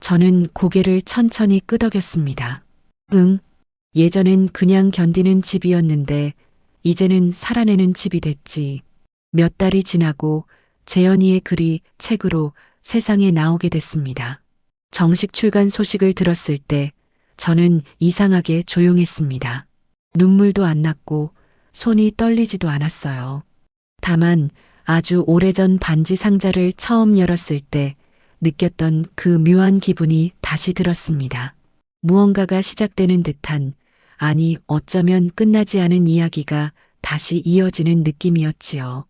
저는 고개를 천천히 끄덕였습니다. 응. 예전엔 그냥 견디는 집이었는데 이제는 살아내는 집이 됐지. 몇 달이 지나고 재현이의 글이 책으로 세상에 나오게 됐습니다. 정식 출간 소식을 들었을 때 저는 이상하게 조용했습니다. 눈물도 안 났고 손이 떨리지도 않았어요. 다만 아주 오래전 반지 상자를 처음 열었을 때 느꼈던 그 묘한 기분이 다시 들었습니다. 무언가가 시작되는 듯한, 아니 어쩌면 끝나지 않은 이야기가 다시 이어지는 느낌이었지요.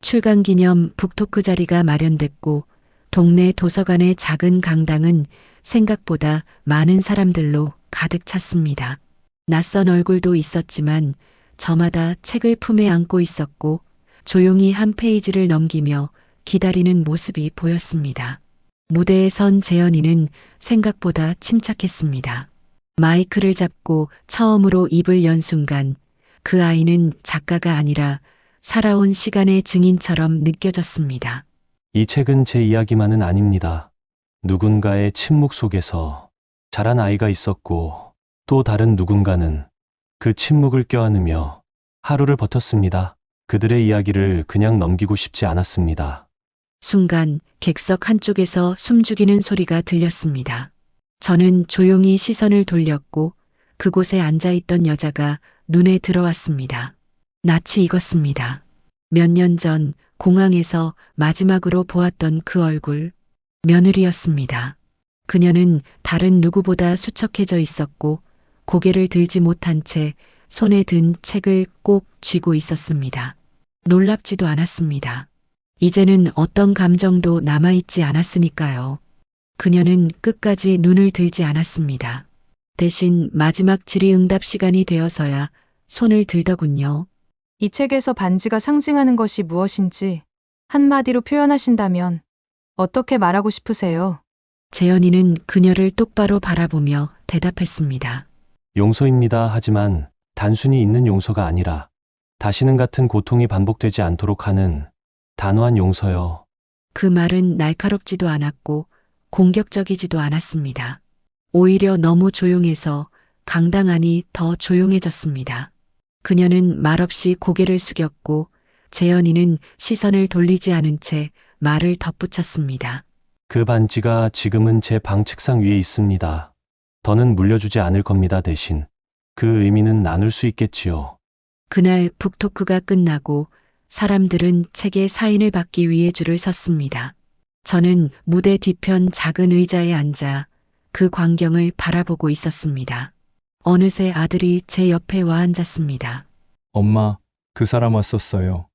출간 기념 북토크 자리가 마련됐고 동네 도서관의 작은 강당은 생각보다 많은 사람들로 가득 찼습니다. 낯선 얼굴도 있었지만 저마다 책을 품에 안고 있었고 조용히 한 페이지를 넘기며 기다리는 모습이 보였습니다. 무대에 선 재현이는 생각보다 침착했습니다. 마이크를 잡고 처음으로 입을 연 순간 그 아이는 작가가 아니라 살아온 시간의 증인처럼 느껴졌습니다. 이 책은 제 이야기만은 아닙니다. 누군가의 침묵 속에서 자란 아이가 있었고 또 다른 누군가는 그 침묵을 껴안으며 하루를 버텼습니다. 그들의 이야기를 그냥 넘기고 싶지 않았습니다. 순간 객석 한쪽에서 숨죽이는 소리가 들렸습니다. 저는 조용히 시선을 돌렸고 그곳에 앉아있던 여자가 눈에 들어왔습니다. 낯이 익었습니다. 몇 년 전 공항에서 마지막으로 보았던 그 얼굴, 며느리였습니다. 그녀는 다른 누구보다 수척해져 있었고 고개를 들지 못한 채 손에 든 책을 꼭 쥐고 있었습니다. 놀랍지도 않았습니다. 이제는 어떤 감정도 남아있지 않았으니까요. 그녀는 끝까지 눈을 들지 않았습니다. 대신 마지막 질의응답 시간이 되어서야 손을 들더군요. 이 책에서 반지가 상징하는 것이 무엇인지 한마디로 표현하신다면 어떻게 말하고 싶으세요? 재현이는 그녀를 똑바로 바라보며 대답했습니다. 용서입니다. 하지만 단순히 있는 용서가 아니라 다시는 같은 고통이 반복되지 않도록 하는 단호한 용서요. 그 말은 날카롭지도 않았고 공격적이지도 않았습니다. 오히려 너무 조용해서 강당안이 더 조용해졌습니다. 그녀는 말없이 고개를 숙였고 재현이는 시선을 돌리지 않은 채 말을 덧붙였습니다. 그 반지가 지금은 제 방 책상 위에 있습니다. 더는 물려주지 않을 겁니다. 대신 그 의미는 나눌 수 있겠지요. 그날 북토크가 끝나고 사람들은 책의 사인을 받기 위해 줄을 섰습니다. 저는 무대 뒤편 작은 의자에 앉아 그 광경을 바라보고 있었습니다. 어느새 아들이 제 옆에 와 앉았습니다. 엄마, 그 사람 왔었어요.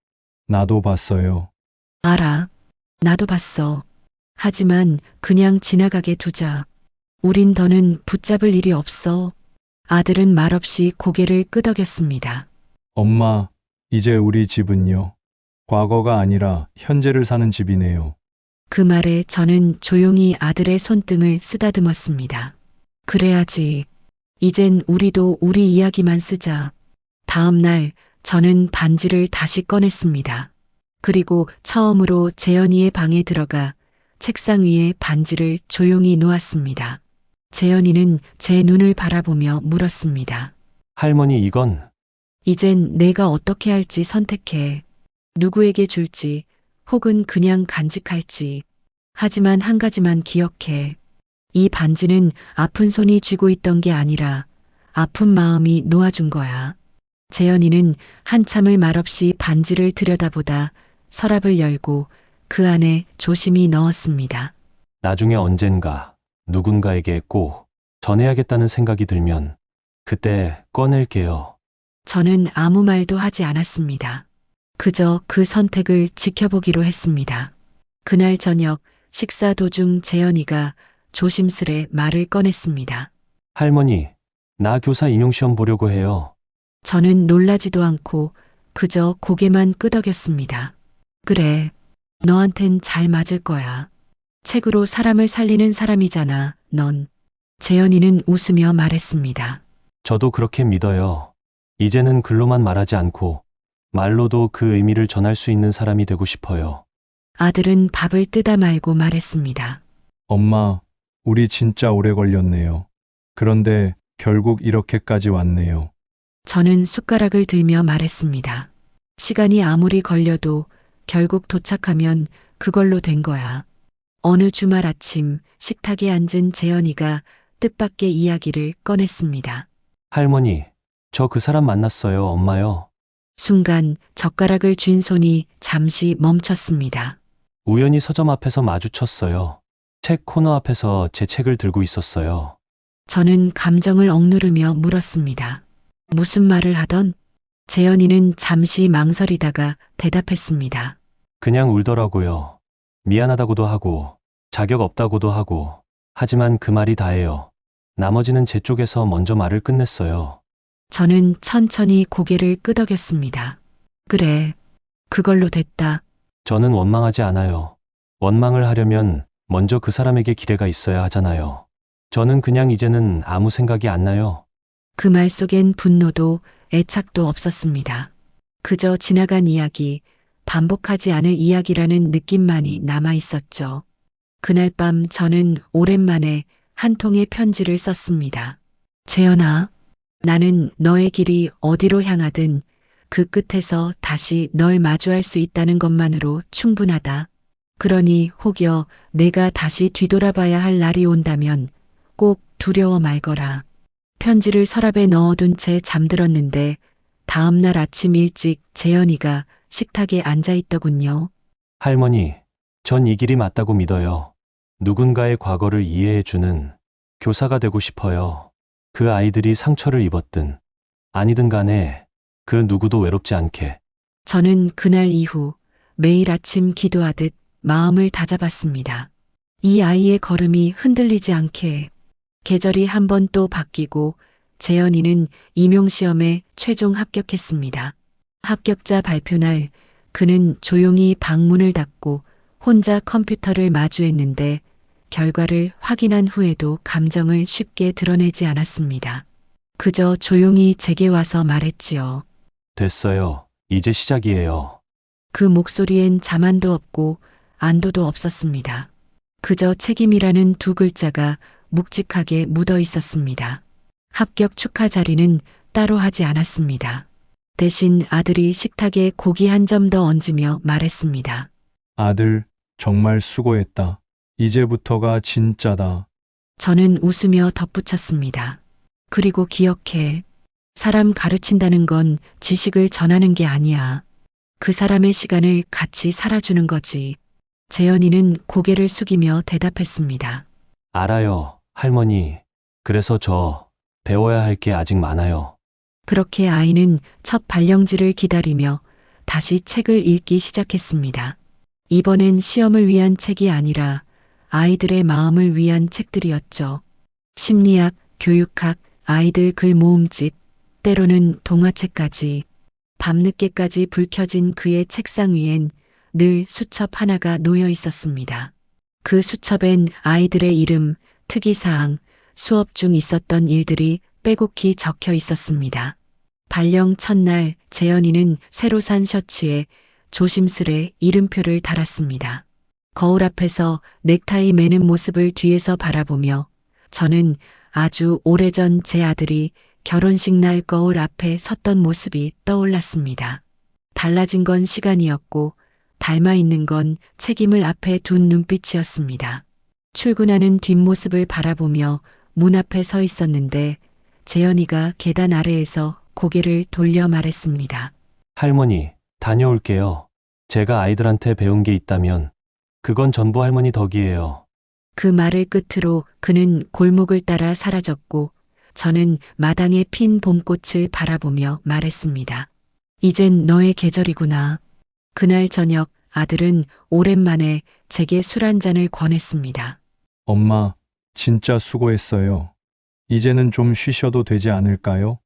나도 봤어요. 알아. 나도 봤어. 하지만 그냥 지나가게 두자. 우린 더는 붙잡을 일이 없어. 아들은 말없이 고개를 끄덕였습니다. 엄마, 이제 우리 집은요. 과거가 아니라 현재를 사는 집이네요. 그 말에 저는 조용히 아들의 손등을 쓰다듬었습니다. 그래야지. 이젠 우리도 우리 이야기만 쓰자. 다음 날 저는 반지를 다시 꺼냈습니다. 그리고 처음으로 재현이의 방에 들어가 책상 위에 반지를 조용히 놓았습니다. 재현이는 제 눈을 바라보며 물었습니다. 할머니, 이건 이젠 내가 어떻게 할지 선택해. 누구에게 줄지 혹은 그냥 간직할지. 하지만 한 가지만 기억해. 이 반지는 아픈 손이 쥐고 있던 게 아니라 아픈 마음이 놓아준 거야. 재현이는 한참을 말없이 반지를 들여다보다 서랍을 열고 그 안에 조심히 넣었습니다. 나중에 언젠가 누군가에게 꼭 전해야겠다는 생각이 들면 그때 꺼낼게요. 저는 아무 말도 하지 않았습니다. 그저 그 선택을 지켜보기로 했습니다. 그날 저녁 식사 도중 재현이가 조심스레 말을 꺼냈습니다. 할머니, 나 교사 임용시험 보려고 해요. 저는 놀라지도 않고 그저 고개만 끄덕였습니다. 그래, 너한텐 잘 맞을 거야. 책으로 사람을 살리는 사람이잖아, 넌. 재현이는 웃으며 말했습니다. 저도 그렇게 믿어요. 이제는 글로만 말하지 않고 말로도 그 의미를 전할 수 있는 사람이 되고 싶어요. 아들은 밥을 뜨다 말고 말했습니다. 엄마, 우리 진짜 오래 걸렸네요. 그런데 결국 이렇게까지 왔네요. 저는 숟가락을 들며 말했습니다. 시간이 아무리 걸려도 결국 도착하면 그걸로 된 거야. 어느 주말 아침 식탁에 앉은 재현이가 뜻밖의 이야기를 꺼냈습니다. 할머니, 저 그 사람 만났어요, 엄마요. 순간 젓가락을 쥔 손이 잠시 멈췄습니다. 우연히 서점 앞에서 마주쳤어요. 책 코너 앞에서 제 책을 들고 있었어요. 저는 감정을 억누르며 물었습니다. 무슨 말을 하던? 재현이는 잠시 망설이다가 대답했습니다. 그냥 울더라고요. 미안하다고도 하고, 자격 없다고도 하고, 하지만 그 말이 다예요. 나머지는 제 쪽에서 먼저 말을 끝냈어요. 저는 천천히 고개를 끄덕였습니다. 그래, 그걸로 됐다. 저는 원망하지 않아요. 원망을 하려면 먼저 그 사람에게 기대가 있어야 하잖아요. 저는 그냥 이제는 아무 생각이 안 나요. 그 말 속엔 분노도 애착도 없었습니다. 그저 지나간 이야기, 반복하지 않을 이야기라는 느낌만이 남아 있었죠. 그날 밤 저는 오랜만에 한 통의 편지를 썼습니다. 재현아, 나는 너의 길이 어디로 향하든 그 끝에서 다시 널 마주할 수 있다는 것만으로 충분하다. 그러니 혹여 내가 다시 뒤돌아봐야 할 날이 온다면 꼭 두려워 말거라. 편지를 서랍에 넣어둔 채 잠들었는데 다음 날 아침 일찍 재현이가 식탁에 앉아 있더군요. 할머니, 전 이 길이 맞다고 믿어요. 누군가의 과거를 이해해주는 교사가 되고 싶어요. 그 아이들이 상처를 입었든 아니든 간에 그 누구도 외롭지 않게. 저는 그날 이후 매일 아침 기도하듯 마음을 다잡았습니다. 이 아이의 걸음이 흔들리지 않게. 계절이 한 번 또 바뀌고 재현이는 임용시험에 최종 합격했습니다. 합격자 발표 날 그는 조용히 방문을 닫고 혼자 컴퓨터를 마주했는데 결과를 확인한 후에도 감정을 쉽게 드러내지 않았습니다. 그저 조용히 제게 와서 말했지요. 됐어요. 이제 시작이에요. 그 목소리엔 자만도 없고 안도도 없었습니다. 그저 책임이라는 두 글자가 묵직하게 묻어 있었습니다. 합격 축하 자리는 따로 하지 않았습니다. 대신 아들이 식탁에 고기 한 점 더 얹으며 말했습니다. 아들, 정말 수고했다. 이제부터가 진짜다. 저는 웃으며 덧붙였습니다. 그리고 기억해. 사람 가르친다는 건 지식을 전하는 게 아니야. 그 사람의 시간을 같이 살아주는 거지. 재현이는 고개를 숙이며 대답했습니다. 알아요, 할머니. 그래서 저 배워야 할 게 아직 많아요. 그렇게 아이는 첫 발령지를 기다리며 다시 책을 읽기 시작했습니다. 이번엔 시험을 위한 책이 아니라 아이들의 마음을 위한 책들이었죠. 심리학, 교육학, 아이들 글 모음집, 때로는 동화책까지. 밤늦게까지 불 켜진 그의 책상 위엔 늘 수첩 하나가 놓여 있었습니다. 그 수첩엔 아이들의 이름, 특이사항, 수업 중 있었던 일들이 빼곡히 적혀 있었습니다. 발령 첫날 재현이는 새로 산 셔츠에 조심스레 이름표를 달았습니다. 거울 앞에서 넥타이 매는 모습을 뒤에서 바라보며 저는 아주 오래전 제 아들이 결혼식 날 거울 앞에 섰던 모습이 떠올랐습니다. 달라진 건 시간이었고 닮아 있는 건 책임을 앞에 둔 눈빛이었습니다. 출근하는 뒷모습을 바라보며 문 앞에 서 있었는데 재현이가 계단 아래에서 고개를 돌려 말했습니다. 할머니, 다녀올게요. 제가 아이들한테 배운 게 있다면 그건 전부 할머니 덕이에요. 그 말을 끝으로 그는 골목을 따라 사라졌고 저는 마당에 핀 봄꽃을 바라보며 말했습니다. 이젠 너의 계절이구나. 그날 저녁 아들은 오랜만에 제게 술 한 잔을 권했습니다. 엄마, 진짜 수고했어요. 이제는 좀 쉬셔도 되지 않을까요?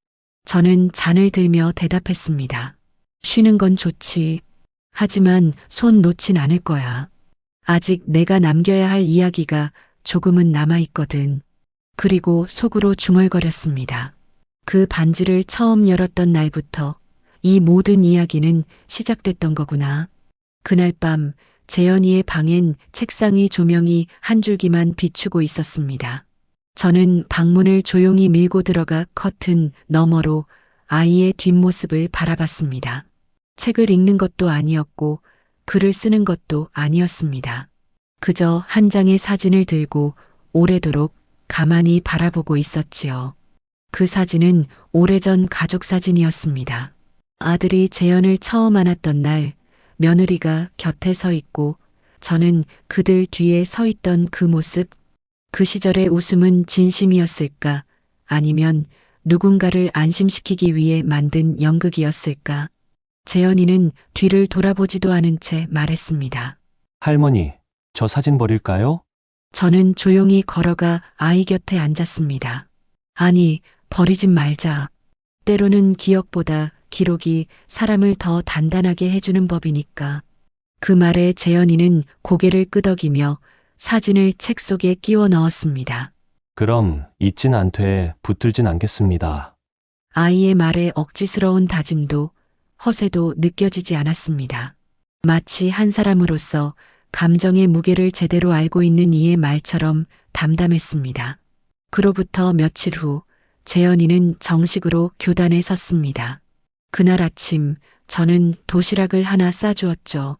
저는 잔을 들며 대답했습니다. 쉬는 건 좋지. 하지만 손 놓진 않을 거야. 아직 내가 남겨야 할 이야기가 조금은 남아있거든. 그리고 속으로 중얼거렸습니다. 그 반지를 처음 열었던 날부터 이 모든 이야기는 시작됐던 거구나. 그날 밤 재현이의 방엔 책상 위 조명이 한 줄기만 비추고 있었습니다. 저는 방문을 조용히 밀고 들어가 커튼 너머로 아이의 뒷모습을 바라봤습니다. 책을 읽는 것도 아니었고 글을 쓰는 것도 아니었습니다. 그저 한 장의 사진을 들고 오래도록 가만히 바라보고 있었지요. 그 사진은 오래전 가족 사진이었습니다. 아들이 재현을 처음 안았던 날 며느리가 곁에 서 있고 저는 그들 뒤에 서 있던 그 모습, 그 시절의 웃음은 진심이었을까? 아니면 누군가를 안심시키기 위해 만든 연극이었을까? 재현이는 뒤를 돌아보지도 않은 채 말했습니다. 할머니, 저 사진 버릴까요? 저는 조용히 걸어가 아이 곁에 앉았습니다. 아니, 버리진 말자. 때로는 기억보다 기록이 사람을 더 단단하게 해주는 법이니까. 그 말에 재현이는 고개를 끄덕이며 사진을 책 속에 끼워 넣었습니다. 그럼 잊진 않되 붙들진 않겠습니다. 아이의 말에 억지스러운 다짐도 허세도 느껴지지 않았습니다. 마치 한 사람으로서 감정의 무게를 제대로 알고 있는 이의 말처럼 담담했습니다. 그로부터 며칠 후 재현이는 정식으로 교단에 섰습니다. 그날 아침 저는 도시락을 하나 싸주었죠.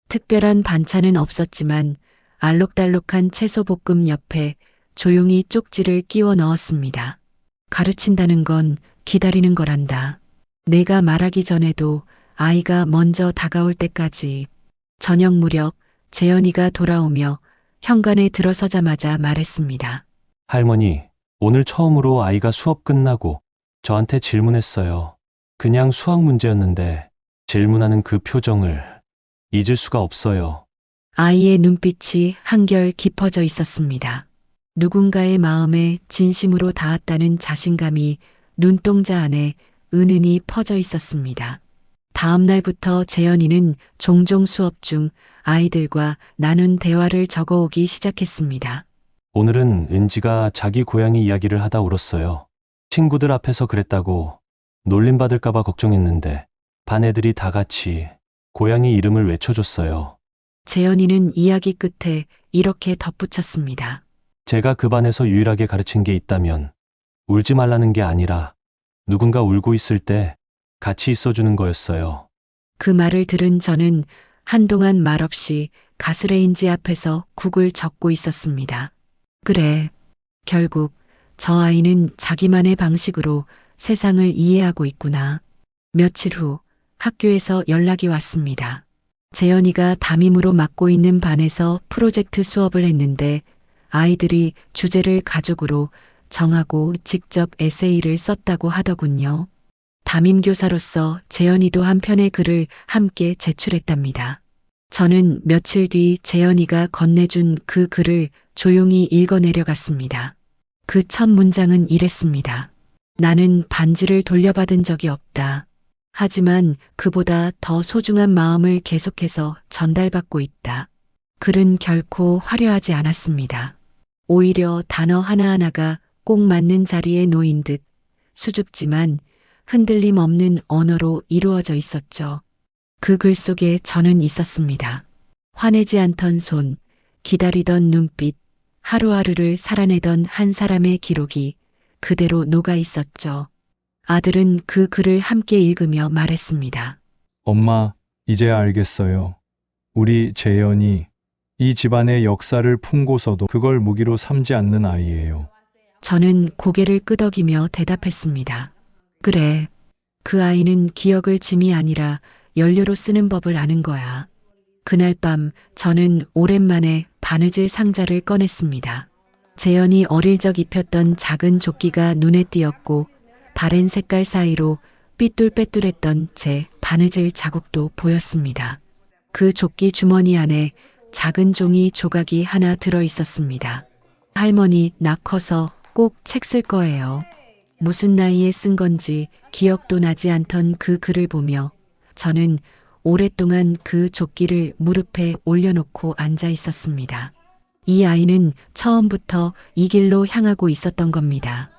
특별한 반찬은 없었지만 알록달록한 채소볶음 옆에 조용히 쪽지를 끼워 넣었습니다. 가르친다는 건 기다리는 거란다. 내가 말하기 전에도 아이가 먼저 다가올 때까지. 저녁 무렵 재현이가 돌아오며 현관에 들어서자마자 말했습니다. 할머니, 오늘 처음으로 아이가 수업 끝나고 저한테 질문했어요. 그냥 수학 문제였는데 질문하는 그 표정을 잊을 수가 없어요. 아이의 눈빛이 한결 깊어져 있었습니다. 누군가의 마음에 진심으로 닿았다는 자신감이 눈동자 안에 은은히 퍼져 있었습니다. 다음 날부터 재현이는 종종 수업 중 아이들과 나눈 대화를 적어오기 시작했습니다. 오늘은 은지가 자기 고양이 이야기를 하다 울었어요. 친구들 앞에서 그랬다고 놀림받을까봐 걱정했는데 반 애들이 다 같이 고양이 이름을 외쳐줬어요. 재현이는 이야기 끝에 이렇게 덧붙였습니다. 제가 그 반에서 유일하게 가르친 게 있다면 울지 말라는 게 아니라 누군가 울고 있을 때 같이 있어주는 거였어요. 그 말을 들은 저는 한동안 말없이 가스레인지 앞에서 국을 적고 있었습니다. 그래, 결국 저 아이는 자기만의 방식으로 세상을 이해하고 있구나. 며칠 후 학교에서 연락이 왔습니다. 재현이가 담임으로 맡고 있는 반에서 프로젝트 수업을 했는데 아이들이 주제를 가족으로 정하고 직접 에세이를 썼다고 하더군요. 담임교사로서 재현이도 한 편의 글을 함께 제출했답니다. 저는 며칠 뒤 재현이가 건네준 그 글을 조용히 읽어내려갔습니다. 그 첫 문장은 이랬습니다. 나는 반지를 돌려받은 적이 없다. 하지만 그보다 더 소중한 마음을 계속해서 전달받고 있다. 글은 결코 화려하지 않았습니다. 오히려 단어 하나하나가 꼭 맞는 자리에 놓인 듯 수줍지만 흔들림 없는 언어로 이루어져 있었죠. 그 글 속에 저는 있었습니다. 화내지 않던 손, 기다리던 눈빛, 하루하루를 살아내던 한 사람의 기록이 그대로 녹아 있었죠. 아들은 그 글을 함께 읽으며 말했습니다. 엄마, 이제 알겠어요. 우리 재현이 이 집안의 역사를 품고서도 그걸 무기로 삼지 않는 아이예요. 저는 고개를 끄덕이며 대답했습니다. 그래, 그 아이는 기억을 짐이 아니라 연료로 쓰는 법을 아는 거야. 그날 밤 저는 오랜만에 바느질 상자를 꺼냈습니다. 재현이 어릴 적 입혔던 작은 조끼가 눈에 띄었고 바랜 색깔 사이로 삐뚤빼뚤했던 제 바느질 자국도 보였습니다. 그 조끼 주머니 안에 작은 종이 조각이 하나 들어 있었습니다. 할머니, 나 커서 꼭 책 쓸 거예요. 무슨 나이에 쓴 건지 기억도 나지 않던 그 글을 보며 저는 오랫동안 그 조끼를 무릎에 올려놓고 앉아 있었습니다. 이 아이는 처음부터 이 길로 향하고 있었던 겁니다.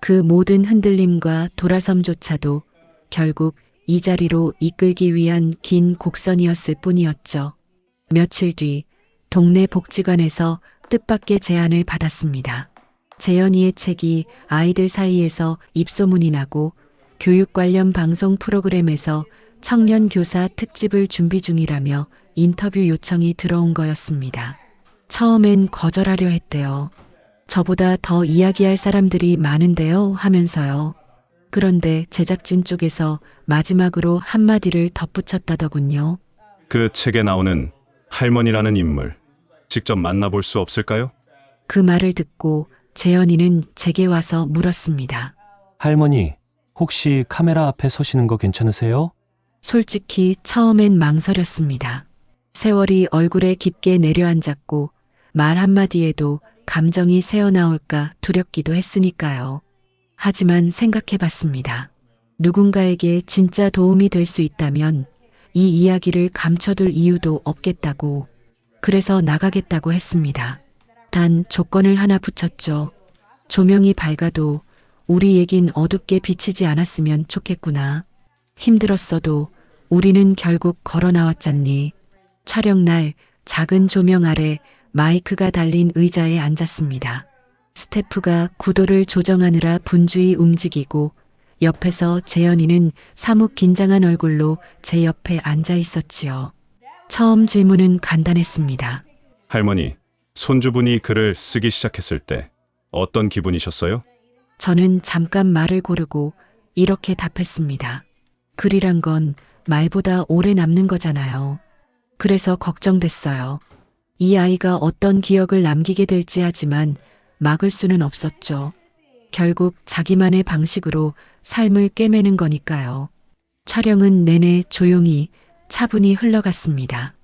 그 모든 흔들림과 돌아섬조차도 결국 이 자리로 이끌기 위한 긴 곡선이었을 뿐이었죠. 며칠 뒤 동네 복지관에서 뜻밖의 제안을 받았습니다. 재현이의 책이 아이들 사이에서 입소문이 나고 교육 관련 방송 프로그램에서 청년 교사 특집을 준비 중이라며 인터뷰 요청이 들어온 거였습니다. 처음엔 거절하려 했대요. 저보다 더 이야기할 사람들이 많은데요 하면서요. 그런데 제작진 쪽에서 마지막으로 한마디를 덧붙였다더군요. 그 책에 나오는 할머니라는 인물, 직접 만나볼 수 없을까요? 그 말을 듣고 재현이는 제게 와서 물었습니다. 할머니, 혹시 카메라 앞에 서시는 거 괜찮으세요? 솔직히 처음엔 망설였습니다. 세월이 얼굴에 깊게 내려앉았고 말 한마디에도 감정이 새어나올까 두렵기도 했으니까요. 하지만 생각해봤습니다. 누군가에게 진짜 도움이 될 수 있다면 이 이야기를 감춰둘 이유도 없겠다고. 그래서 나가겠다고 했습니다. 단 조건을 하나 붙였죠. 조명이 밝아도 우리 얘긴 어둡게 비치지 않았으면 좋겠구나. 힘들었어도 우리는 결국 걸어 나왔잖니. 촬영 날 작은 조명 아래 마이크가 달린 의자에 앉았습니다. 스태프가 구도를 조정하느라 분주히 움직이고 옆에서 재현이는 사뭇 긴장한 얼굴로 제 옆에 앉아 있었지요. 처음 질문은 간단했습니다. 할머니, 손주분이 글을 쓰기 시작했을 때 어떤 기분이셨어요? 저는 잠깐 말을 고르고 이렇게 답했습니다. 글이란 건 말보다 오래 남는 거잖아요. 그래서 걱정됐어요. 이 아이가 어떤 기억을 남기게 될지 하지만 막을 수는 없었죠. 결국 자기만의 방식으로 삶을 꿰매는 거니까요. 촬영은 내내 조용히 차분히 흘러갔습니다.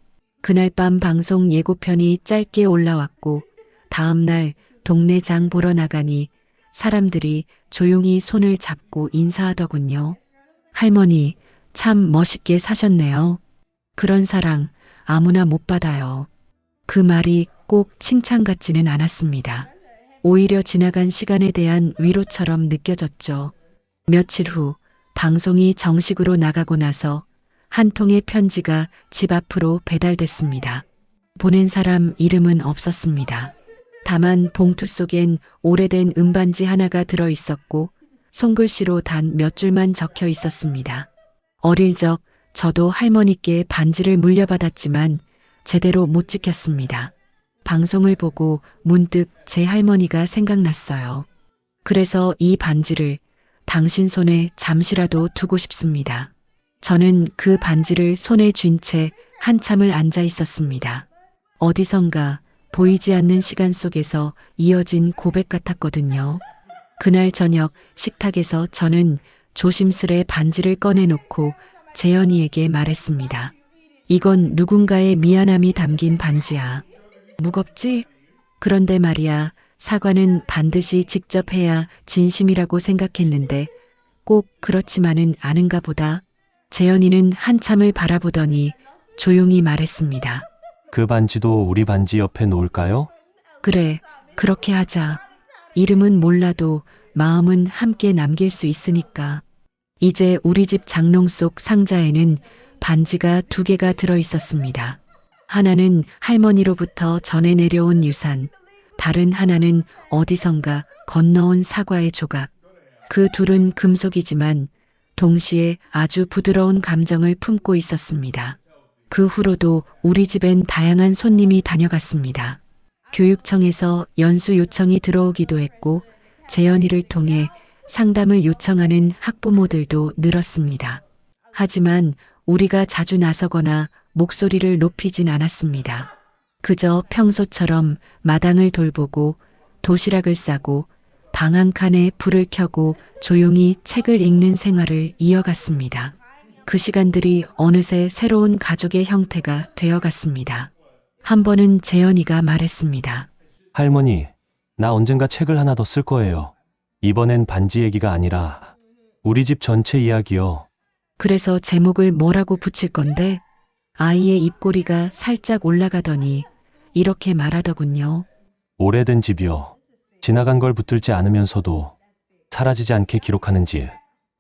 그날 밤 방송 예고편이 짧게 올라왔고 다음 날 동네 장 보러 나가니 사람들이 조용히 손을 잡고 인사하더군요. 할머니, 참 멋있게 사셨네요. 그런 사랑 아무나 못 받아요. 그 말이 꼭 칭찬 같지는 않았습니다. 오히려 지나간 시간에 대한 위로처럼 느껴졌죠. 며칠 후 방송이 정식으로 나가고 나서 한 통의 편지가 집 앞으로 배달됐습니다. 보낸 사람 이름은 없었습니다. 다만 봉투 속엔 오래된 음반지 하나가 들어 있었고 손글씨로 단 몇 줄만 적혀 있었습니다. 어릴 적 저도 할머니께 반지를 물려받았지만 제대로 못 지켰습니다. 방송을 보고 문득 제 할머니가 생각났어요. 그래서 이 반지를 당신 손에 잠시라도 두고 싶습니다. 저는 그 반지를 손에 쥔 채 한참을 앉아 있었습니다. 어디선가 보이지 않는 시간 속에서 이어진 고백 같았거든요. 그날 저녁 식탁에서 저는 조심스레 반지를 꺼내놓고 재현이에게 말했습니다. 이건 누군가의 미안함이 담긴 반지야. 무겁지? 그런데 말이야, 사과는 반드시 직접 해야 진심이라고 생각했는데 꼭 그렇지만은 않은가 보다. 재현이는 한참을 바라보더니 조용히 말했습니다. 그 반지도 우리 반지 옆에 놓을까요? 그래, 그렇게 하자. 이름은 몰라도 마음은 함께 남길 수 있으니까. 이제 우리 집 장롱 속 상자에는 반지가 2개가 들어 있었습니다. 하나는 할머니로부터 전해 내려온 유산, 다른 하나는 어디선가 건너온 사과의 조각. 그 둘은 금속이지만 동시에 아주 부드러운 감정을 품고 있었습니다. 그 후로도 우리 집엔 다양한 손님이 다녀갔습니다. 교육청에서 연수 요청이 들어오기도 했고 재현이를 통해 상담을 요청하는 학부모들도 늘었습니다. 하지만 우리가 자주 나서거나 목소리를 높이진 않았습니다. 그저 평소처럼 마당을 돌보고 도시락을 싸고 방 한 칸에 불을 켜고 조용히 책을 읽는 생활을 이어갔습니다. 그 시간들이 어느새 새로운 가족의 형태가 되어갔습니다. 한 번은 재현이가 말했습니다. 할머니, 나 언젠가 책을 하나 더 쓸 거예요. 이번엔 반지 얘기가 아니라 우리 집 전체 이야기요. 그래서 제목을 뭐라고 붙일 건데 아이의 입꼬리가 살짝 올라가더니 이렇게 말하더군요. 오래된 집이요. 지나간 걸 붙들지 않으면서도 사라지지 않게 기록하는 집.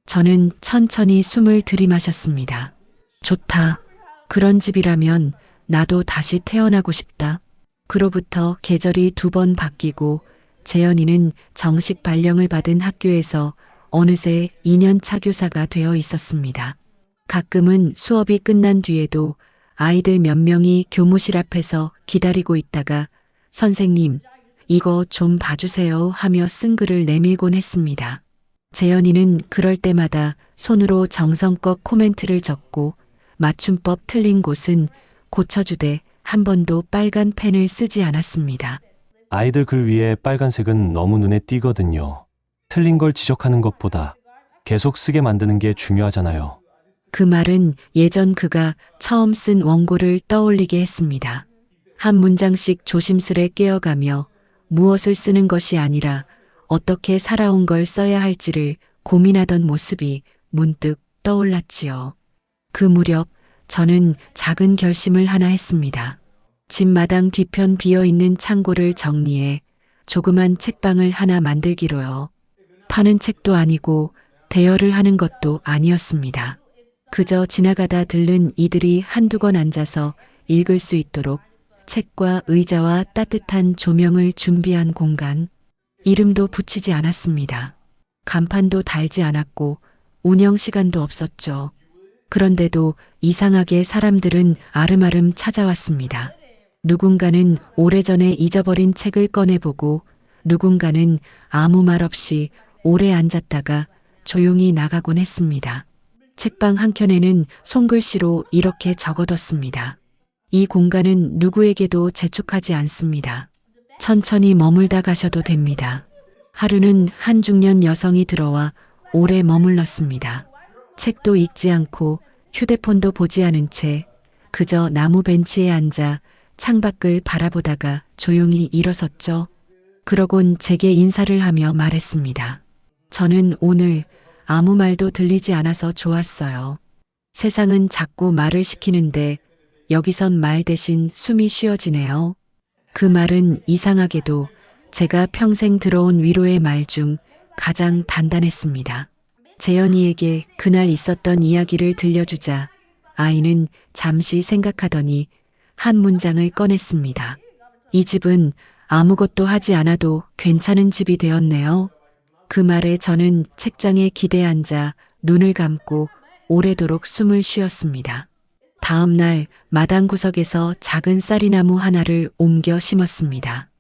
저는 천천히 숨을 들이마셨습니다. 좋다. 그런 집이라면 나도 다시 태어나고 싶다. 그로부터 계절이 2번 바뀌고 재현이는 정식 발령을 받은 학교에서 어느새 2년 차 교사가 되어 있었습니다. 가끔은 수업이 끝난 뒤에도 아이들 몇 명이 교무실 앞에서 기다리고 있다가 선생님, 이거 좀 봐주세요 하며 쓴 글을 내밀곤 했습니다. 재현이는 그럴 때마다 손으로 정성껏 코멘트를 적고 맞춤법 틀린 곳은 고쳐주되 한 번도 빨간 펜을 쓰지 않았습니다. 아이들 글 위에 빨간색은 너무 눈에 띄거든요. 틀린 걸 지적하는 것보다 계속 쓰게 만드는 게 중요하잖아요. 그 말은 예전 그가 처음 쓴 원고를 떠올리게 했습니다. 한 문장씩 조심스레 깨어가며 무엇을 쓰는 것이 아니라 어떻게 살아온 걸 써야 할지를 고민하던 모습이 문득 떠올랐지요. 그 무렵 저는 작은 결심을 하나 했습니다. 집 마당 뒤편 비어있는 창고를 정리해 조그만 책방을 하나 만들기로요. 파는 책도 아니고 대여를 하는 것도 아니었습니다. 그저 지나가다 들른 이들이 한두 권 앉아서 읽을 수 있도록 책과 의자와 따뜻한 조명을 준비한 공간. 이름도 붙이지 않았습니다. 간판도 달지 않았고 운영 시간도 없었죠. 그런데도 이상하게 사람들은 아름아름 찾아왔습니다. 누군가는 오래전에 잊어버린 책을 꺼내보고 누군가는 아무 말 없이 오래 앉았다가 조용히 나가곤 했습니다. 책방 한켠에는 손글씨로 이렇게 적어뒀습니다. 이 공간은 누구에게도 재촉하지 않습니다. 천천히 머물다 가셔도 됩니다. 하루는 한 중년 여성이 들어와 오래 머물렀습니다. 책도 읽지 않고 휴대폰도 보지 않은 채 그저 나무 벤치에 앉아 창밖을 바라보다가 조용히 일어섰죠. 그러곤 제게 인사를 하며 말했습니다. 저는 오늘 아무 말도 들리지 않아서 좋았어요. 세상은 자꾸 말을 시키는데 여기선 말 대신 숨이 쉬어지네요. 그 말은 이상하게도 제가 평생 들어온 위로의 말 중 가장 단단했습니다. 재현이에게 그날 있었던 이야기를 들려주자 아이는 잠시 생각하더니 한 문장을 꺼냈습니다. 이 집은 아무것도 하지 않아도 괜찮은 집이 되었네요. 그 말에 저는 책장에 기대 앉아 눈을 감고 오래도록 숨을 쉬었습니다. 다음 날 마당 구석에서 작은 쌀이나무 하나를 옮겨 심었습니다.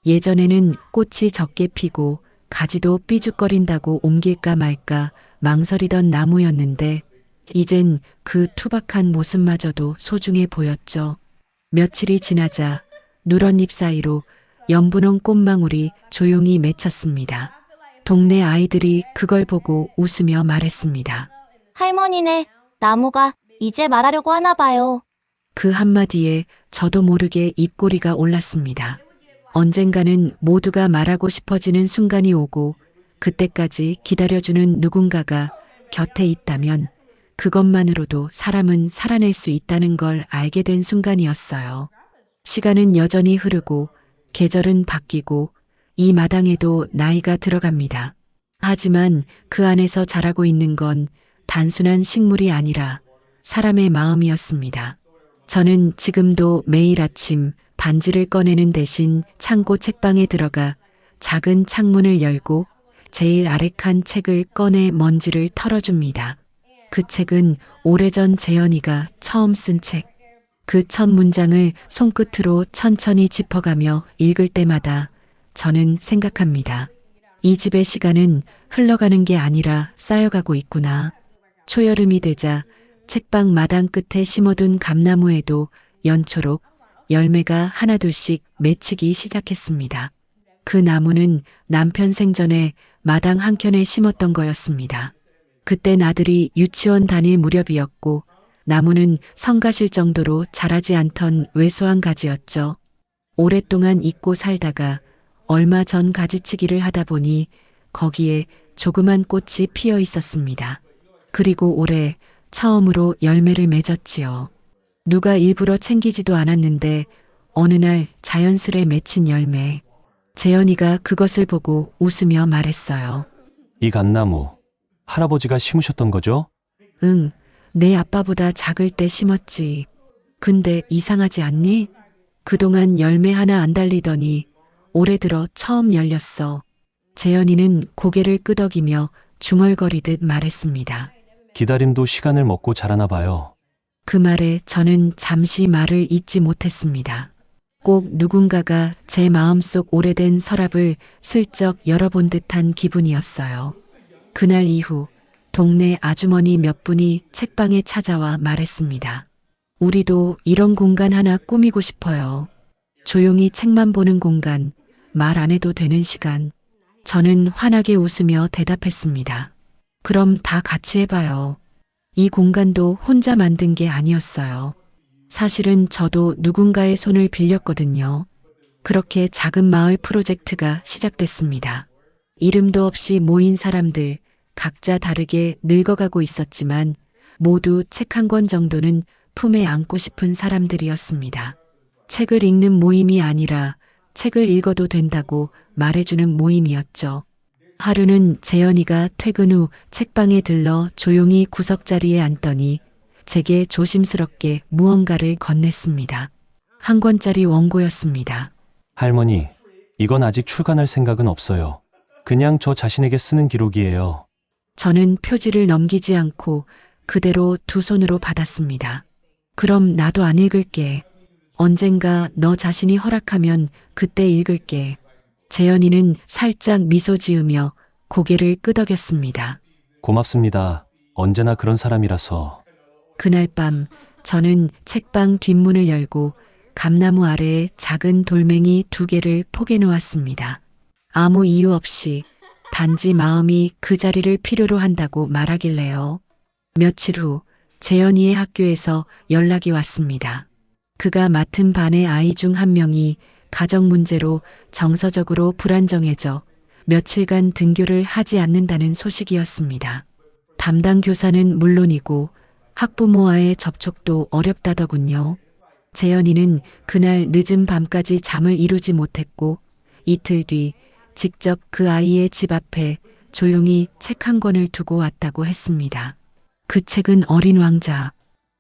예전에는 꽃이 적게 피고 가지도 삐죽거린다고 옮길까 말까 망설이던 나무였는데 이젠 그 투박한 모습마저도 소중해 보였죠. 며칠이 지나자 누런 잎 사이로 연분홍 꽃망울이 조용히 맺혔습니다. 동네 아이들이 그걸 보고 웃으며 말했습니다. 할머니네, 나무가 이제 말하려고 하나 봐요. 그 한마디에 저도 모르게 입꼬리가 올랐습니다. 언젠가는 모두가 말하고 싶어지는 순간이 오고 그때까지 기다려주는 누군가가 곁에 있다면 그것만으로도 사람은 살아낼 수 있다는 걸 알게 된 순간이었어요. 시간은 여전히 흐르고 계절은 바뀌고 이 마당에도 나이가 들어갑니다. 하지만 그 안에서 자라고 있는 건 단순한 식물이 아니라 사람의 마음이었습니다. 저는 지금도 매일 아침 반지를 꺼내는 대신 창고 책방에 들어가 작은 창문을 열고 제일 아래 칸 책을 꺼내 먼지를 털어줍니다. 그 책은 오래전 재현이가 처음 쓴 책. 그 첫 문장을 손끝으로 천천히 짚어가며 읽을 때마다 저는 생각합니다. 이 집의 시간은 흘러가는 게 아니라 쌓여가고 있구나. 초여름이 되자 책방 마당 끝에 심어둔 감나무에도 연초록 열매가 하나둘씩 맺히기 시작했습니다. 그 나무는 남편 생전에 마당 한켠에 심었던 거였습니다. 그땐 아들이 유치원 다닐 무렵이었고 나무는 성가실 정도로 자라지 않던 왜소한 가지였죠. 오랫동안 잊고 살다가 얼마 전 가지치기를 하다 보니 거기에 조그만 꽃이 피어 있었습니다. 그리고 올해 처음으로 열매를 맺었지요. 누가 일부러 챙기지도 않았는데 어느 날 자연스레 맺힌 열매. 재현이가 그것을 보고 웃으며 말했어요. 이 감나무, 할아버지가 심으셨던 거죠? 응, 내 아빠보다 작을 때 심었지. 근데 이상하지 않니? 그동안 열매 하나 안 달리더니 올해 들어 처음 열렸어. 재현이는 고개를 끄덕이며 중얼거리듯 말했습니다. 기다림도 시간을 먹고 자라나 봐요. 그 말에 저는 잠시 말을 잇지 못했습니다. 꼭 누군가가 제 마음속 오래된 서랍을 슬쩍 열어본 듯한 기분이었어요. 그날 이후 동네 아주머니 몇 분이 책방에 찾아와 말했습니다. 우리도 이런 공간 하나 꾸미고 싶어요. 조용히 책만 보는 공간, 말 안 해도 되는 시간. 저는 환하게 웃으며 대답했습니다. 그럼 다 같이 해봐요. 이 공간도 혼자 만든 게 아니었어요. 사실은 저도 누군가의 손을 빌렸거든요. 그렇게 작은 마을 프로젝트가 시작됐습니다. 이름도 없이 모인 사람들, 각자 다르게 늙어가고 있었지만 모두 책 한 권 정도는 품에 안고 싶은 사람들이었습니다. 책을 읽는 모임이 아니라 책을 읽어도 된다고 말해주는 모임이었죠. 하루는 재현이가 퇴근 후 책방에 들러 조용히 구석자리에 앉더니 제게 조심스럽게 무언가를 건넸습니다. 한 권짜리 원고였습니다. 할머니, 이건 아직 출간할 생각은 없어요. 그냥 저 자신에게 쓰는 기록이에요. 저는 표지를 넘기지 않고 그대로 두 손으로 받았습니다. 그럼 나도 안 읽을게. 언젠가 너 자신이 허락하면 그때 읽을게. 재현이는 살짝 미소 지으며 고개를 끄덕였습니다. 고맙습니다. 언제나 그런 사람이라서. 그날 밤 저는 책방 뒷문을 열고 감나무 아래에 작은 돌멩이 2개를 포개 놓았습니다. 아무 이유 없이 단지 마음이 그 자리를 필요로 한다고 말하길래요. 며칠 후 재현이의 학교에서 연락이 왔습니다. 그가 맡은 반의 아이 중 한 명이 가정 문제로 정서적으로 불안정해져 며칠간 등교를 하지 않는다는 소식이었습니다. 담당 교사는 물론이고 학부모와의 접촉도 어렵다더군요. 재현이는 그날 늦은 밤까지 잠을 이루지 못했고 이틀 뒤 직접 그 아이의 집 앞에 조용히 책 한 권을 두고 왔다고 했습니다. 그 책은 어린 왕자.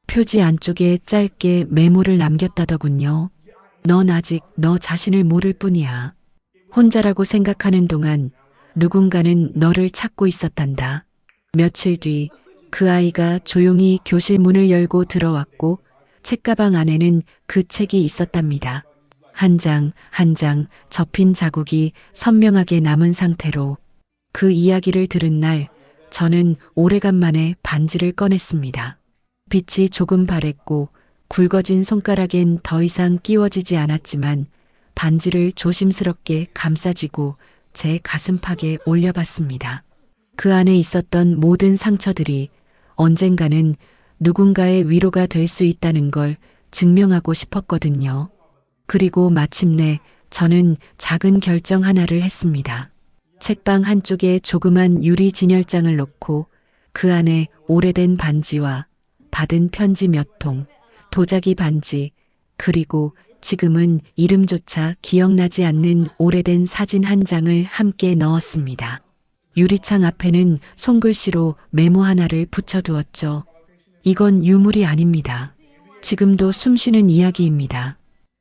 표지 안쪽에 짧게 메모를 남겼다더군요. 넌 아직 너 자신을 모를 뿐이야. 혼자라고 생각하는 동안 누군가는 너를 찾고 있었단다. 며칠 뒤 그 아이가 조용히 교실 문을 열고 들어왔고 책가방 안에는 그 책이 있었답니다. 한 장 한 장 접힌 자국이 선명하게 남은 상태로 그 이야기를 들은 날 저는 오래간만에 반지를 꺼냈습니다. 빛이 조금 바랬고 굵어진 손가락엔 더 이상 끼워지지 않았지만 반지를 조심스럽게 감싸쥐고 제 가슴팍에 올려봤습니다. 그 안에 있었던 모든 상처들이 언젠가는 누군가의 위로가 될 수 있다는 걸 증명하고 싶었거든요. 그리고 마침내 저는 작은 결정 하나를 했습니다. 책방 한쪽에 조그만 유리 진열장을 놓고 그 안에 오래된 반지와 받은 편지 몇 통, 도자기 반지, 그리고 지금은 이름조차 기억나지 않는 오래된 사진 한 장을 함께 넣었습니다. 유리창 앞에는 손글씨로 메모 하나를 붙여두었죠. 이건 유물이 아닙니다. 지금도 숨쉬는 이야기입니다.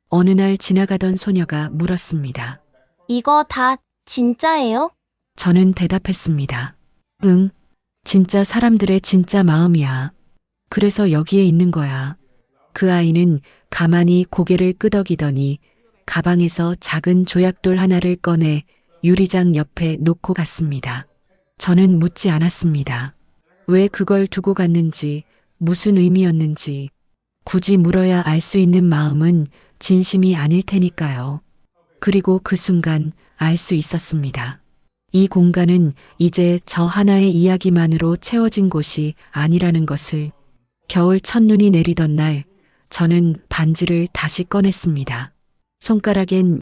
어느 날 지나가던 소녀가 물었습니다. 이거 다 진짜예요? 저는 대답했습니다. 응, 진짜 사람들의 진짜 마음이야. 그래서 여기에 있는 거야. 그 아이는 가만히 고개를 끄덕이더니 가방에서 작은 조약돌 하나를 꺼내 유리장 옆에 놓고 갔습니다. 저는 묻지 않았습니다. 왜 그걸 두고 갔는지, 무슨 의미였는지, 굳이 물어야 알 수 있는 마음은 진심이 아닐 테니까요. 그리고 그 순간 알 수 있었습니다. 이 공간은 이제 저 하나의 이야기만으로 채워진 곳이 아니라는 것을. 겨울 첫눈이 내리던 날, 저는 반지를 다시 꺼냈습니다. 손가락엔